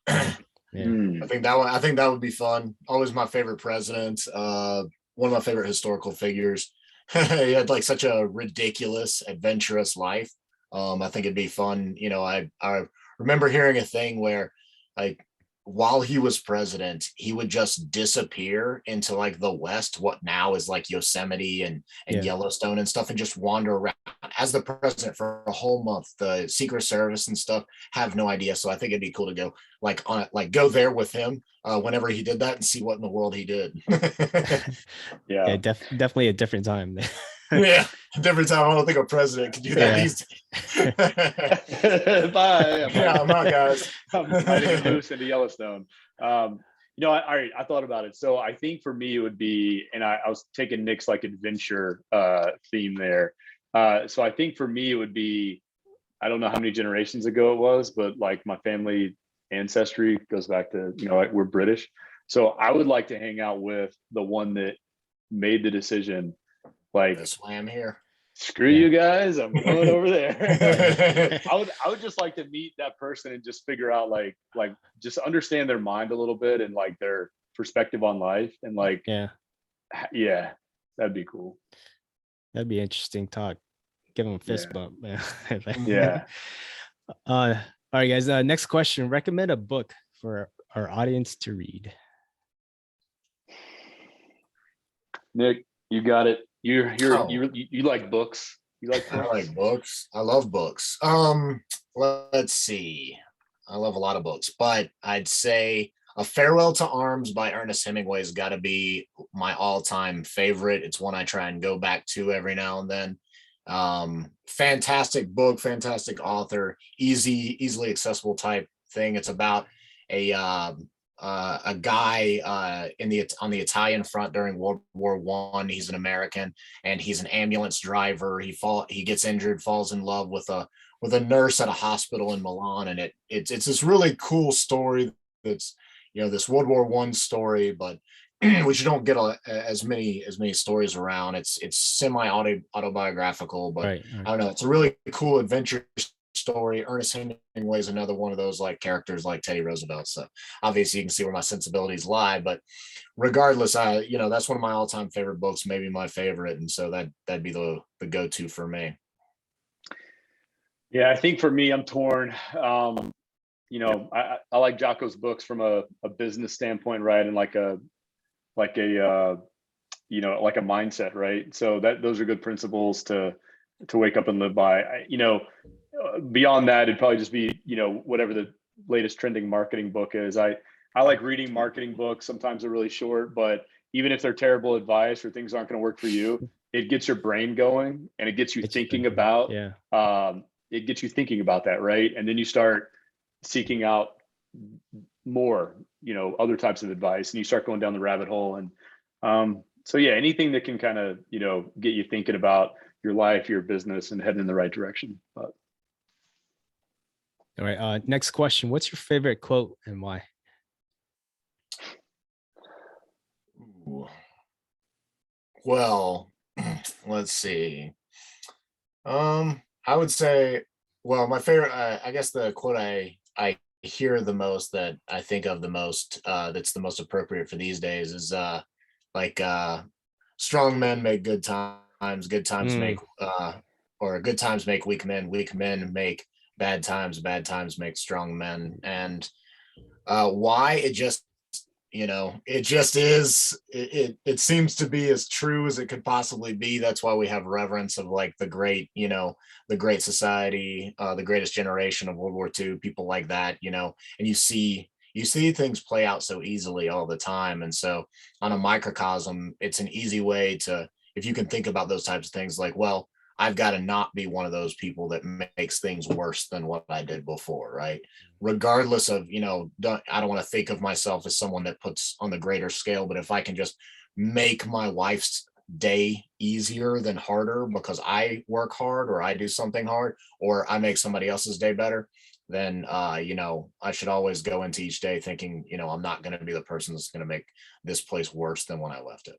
[SPEAKER 1] yeah.
[SPEAKER 2] I think that one. I think that would be fun. Always my favorite president. One of my favorite historical figures. He had like such a ridiculous, adventurous life. I think it'd be fun. You know, I remember hearing a thing where, like, while he was president, he would just disappear into like the West, what now is like Yosemite and
[SPEAKER 1] Yeah.
[SPEAKER 2] Yellowstone and stuff, and just wander around as the president for a whole month. The Secret Service and stuff have no idea. So I think it'd be cool to go like on like go there with him whenever he did that and see what in the world he did.
[SPEAKER 1] Yeah,
[SPEAKER 3] Yeah.
[SPEAKER 1] definitely a different time.
[SPEAKER 2] Yeah, different time. I don't think a president could do that
[SPEAKER 1] Yeah.
[SPEAKER 2] these days.
[SPEAKER 3] Bye.
[SPEAKER 2] Yeah, I'm out, guys.
[SPEAKER 3] I'm letting it loose into Yellowstone. I thought about it. So I think for me it would be, and I was taking Nick's like adventure theme there. So I think for me it would be, I don't know how many generations ago it was, but like my family ancestry goes back to, like we're British. So I would like to hang out with the one that made the decision, like,
[SPEAKER 2] That's why I'm here.
[SPEAKER 3] screw
[SPEAKER 1] Yeah.
[SPEAKER 3] you guys, I'm going over there.
[SPEAKER 2] Yeah,
[SPEAKER 3] I would just like to meet that person and just figure out like just understand their mind a little bit and like their perspective on life and like
[SPEAKER 1] Yeah.
[SPEAKER 3] yeah, that'd be cool.
[SPEAKER 1] That'd be interesting talk. Give him a fist
[SPEAKER 3] Yeah.
[SPEAKER 1] bump. Man.
[SPEAKER 3] Yeah.
[SPEAKER 1] All right, guys. Next question. Recommend a book for our audience to read.
[SPEAKER 3] Nick, you got it. You
[SPEAKER 2] Oh.
[SPEAKER 3] you like books. You like
[SPEAKER 2] I
[SPEAKER 3] books?
[SPEAKER 2] like books. I love books. Let's see. I love a lot of books, but I'd say A Farewell to Arms by Ernest Hemingway has got to be my all-time favorite. It's one I try and go back to every now and then. Fantastic book, fantastic author, easily accessible type thing. It's about a guy on the Italian front during World War One. He's an American and he's an ambulance driver. He gets injured, falls in love with a nurse at a hospital in Milan, and it's this really cool story. That's this World War One story, but which you don't get as many stories around. It's semi autobiographical, but
[SPEAKER 1] Right.
[SPEAKER 2] I don't know. It's a really cool adventure story. Ernest Hemingway is another one of those like characters like Teddy Roosevelt. So obviously you can see where my sensibilities lie, but regardless, that's one of my all-time favorite books, maybe my favorite. And so that'd be the go-to for me.
[SPEAKER 3] Yeah, I think for me, I'm torn. I like Jocko's books from a business standpoint, right? And like a mindset, right? So those are good principles to wake up and live by. Beyond that, it'd probably just be, whatever the latest trending marketing book is. I like reading marketing books. Sometimes they're really short, but even if they're terrible advice or things aren't going to work for you, it gets your brain going and it gets you thinking about, it gets you thinking about that, right? And then you start seeking out more, other types of advice, and you start going down the rabbit hole. And so yeah, anything that can kind of, get you thinking about your life, your business, and heading in the right direction. But
[SPEAKER 1] all right. Next question. What's your favorite quote and why?
[SPEAKER 2] Ooh. Well, let's see. I would say, well, my favorite, I guess the quote I hear the most, that I think of the most, that's the most appropriate for these days is like strong men make good times make or good times make weak men make bad times make strong men. And why? It just is, it seems to be as true as it could possibly be. That's why we have reverence of like the great society, the greatest generation of World War II, people like that, and you see things play out so easily all the time. And so on a microcosm, it's an easy way to, if you can think about those types of things, like, well, I've got to not be one of those people that makes things worse than what I did before, right? Regardless of, I don't want to think of myself as someone that puts on the greater scale, but if I can just make my wife's day easier than harder because I work hard or I do something hard or I make somebody else's day better, then I should always go into each day thinking, I'm not going to be the person that's going to make this place worse than when I left it.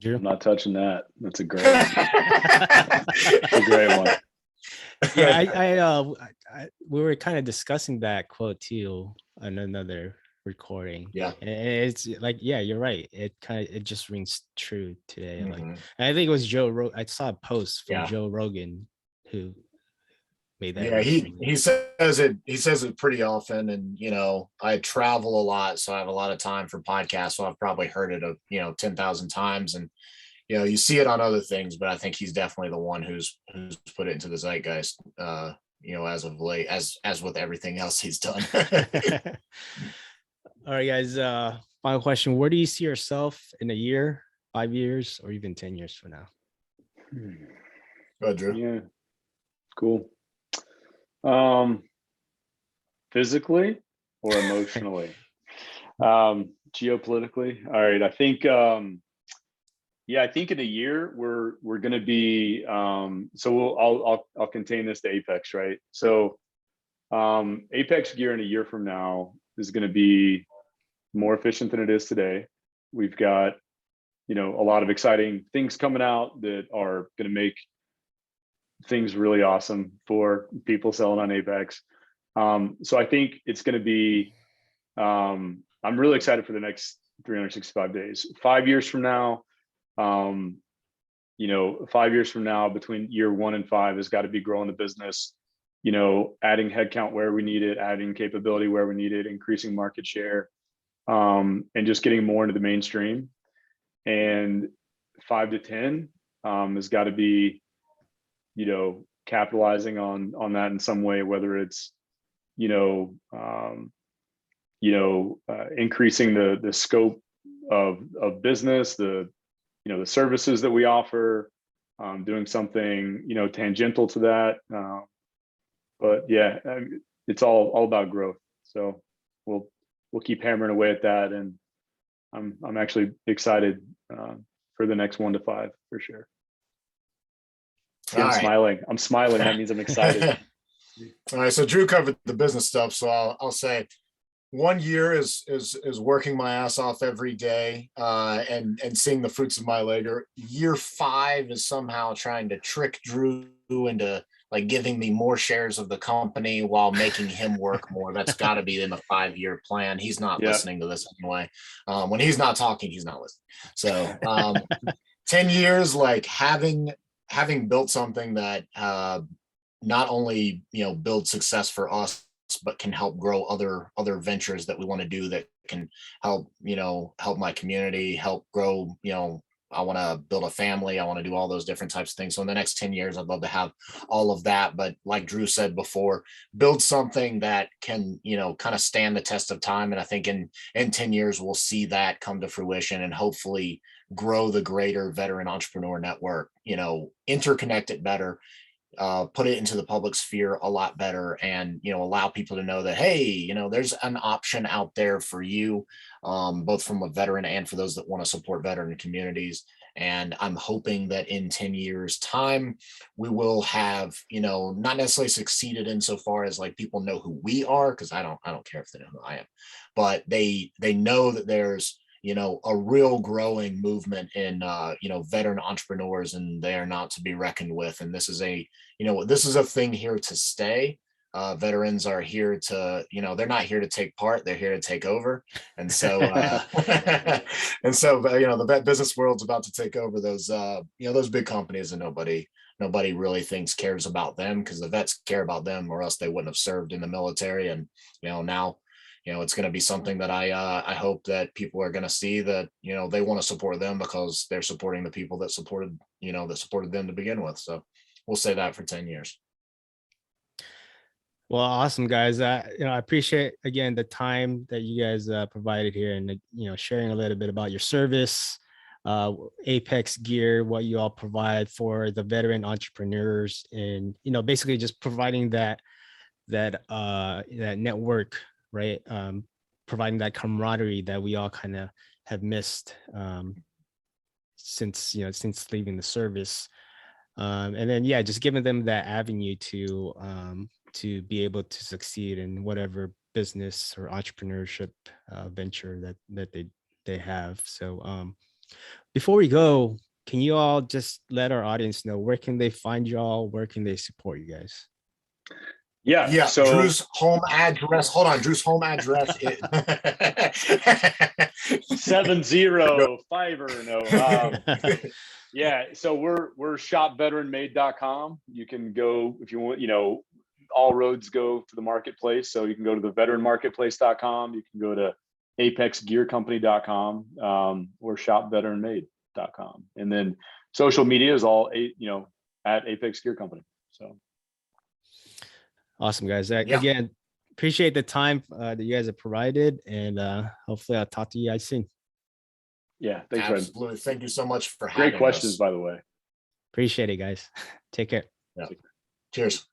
[SPEAKER 1] Drew?
[SPEAKER 3] I'm not touching that. That's a great one. That's a great one.
[SPEAKER 1] Yeah, we were kind of discussing that quote too on another recording.
[SPEAKER 2] Yeah.
[SPEAKER 1] And it's like, yeah, you're right. It just rings true today. Like,
[SPEAKER 2] Mhm.
[SPEAKER 1] and I think it was I saw a post from
[SPEAKER 2] Yeah.
[SPEAKER 1] Joe Rogan who made that.
[SPEAKER 2] Yeah, he says it pretty often, and I travel a lot, so I have a lot of time for podcasts. So I've probably heard it 10,000 times, and you see it on other things, but I think he's definitely the one who's put it into the zeitgeist. As of late, as with everything else he's done.
[SPEAKER 1] All right, guys. Final question: where do you see yourself in a year, 5 years, or even 10 years from now?
[SPEAKER 2] Go ahead, Drew.
[SPEAKER 3] Yeah, cool. Physically or emotionally? Geopolitically. All right. I think I think in a year we're going to be so I'll contain this to Apex, right? So Apex gear in a year from now is going to be more efficient than it is today. We've got a lot of exciting things coming out that are going to make things really awesome for people selling on Apex. So I think it's going to be, I'm really excited for the next 365 days. 5 years from now, 5 years from now, between year 1 and 5 has got to be growing the business, adding headcount where we need it, adding capability where we need it, increasing market share, and just getting more into the mainstream. And 5 to 10 has got to be, capitalizing on that in some way, whether it's, increasing the scope of business, the services that we offer, doing something, tangential to that. But yeah, it's all about growth. So we'll keep hammering away at that. And I'm actually excited for the next 1 to 5 for sure. Yeah, I'm smiling. I'm smiling. That means I'm excited.
[SPEAKER 2] All right. So Drew covered the business stuff. So I'll say 1 year is working my ass off every day and seeing the fruits of my labor. Year 5 is somehow trying to trick Drew into like giving me more shares of the company while making him work more. That's got to be in the 5-year plan. He's not listening to this anyway. When he's not talking, he's not listening. So 10 years, like having built something that not only build success for us, but can help grow other ventures that we want to do that can help my community, help grow. I want to build a family. I want to do all those different types of things. So in the next 10 years, I'd love to have all of that. But like Drew said before, build something that can, kind of stand the test of time. And I think in 10 years, we'll see that come to fruition and hopefully grow the greater veteran entrepreneur network, interconnect it better, put it into the public sphere a lot better, and allow people to know that, hey, there's an option out there for you, both from a veteran and for those that want to support veteran communities. And I'm hoping that in 10 years time we will have not necessarily succeeded insofar as like people know who we are, because I don't care if they know who I am, but they know that there's a real growing movement in, veteran entrepreneurs, and they are not to be reckoned with. And this is a thing here to stay. Veterans are here to, they're not here to take part, they're here to take over. And so, the vet business world's about to take over those, those big companies, and nobody really cares about them, because the vets care about them, or else they wouldn't have served in the military. And, now, it's going to be something that I hope that people are going to see, that, they want to support them because they're supporting the people that supported them to begin with. So we'll say that for 10 years.
[SPEAKER 1] Well, awesome, guys. I appreciate again the time that you guys provided here, and sharing a little bit about your service, Apex gear, what you all provide for the veteran entrepreneurs, and basically just providing that network, right? Providing that camaraderie that we all kind of have missed since leaving the service. And then, yeah, just giving them that avenue to be able to succeed in whatever business or entrepreneurship venture that they have. So before we go, can you all just let our audience know where can they find y'all? Where can they support you guys?
[SPEAKER 3] Yeah. So
[SPEAKER 2] Drew's home address. Hold on, Drew's home address is
[SPEAKER 3] 70 no. Yeah, so we're shopveteranmade.com. You can go if you want, all roads go to the marketplace. So you can go to the veteranmarketplace.com. You can go to apexgearcompany.com or shopveteranmade.com. And then social media is all at Apex Gear Company. So
[SPEAKER 1] awesome, guys. Again, appreciate the time that you guys have provided, and hopefully I'll talk to you guys soon.
[SPEAKER 3] Yeah, thanks,
[SPEAKER 2] absolutely.
[SPEAKER 3] Red.
[SPEAKER 2] Thank you so much for having
[SPEAKER 3] Great questions,
[SPEAKER 2] us.
[SPEAKER 3] by the way.
[SPEAKER 1] Appreciate it, guys. Take care.
[SPEAKER 2] Yeah. Cheers.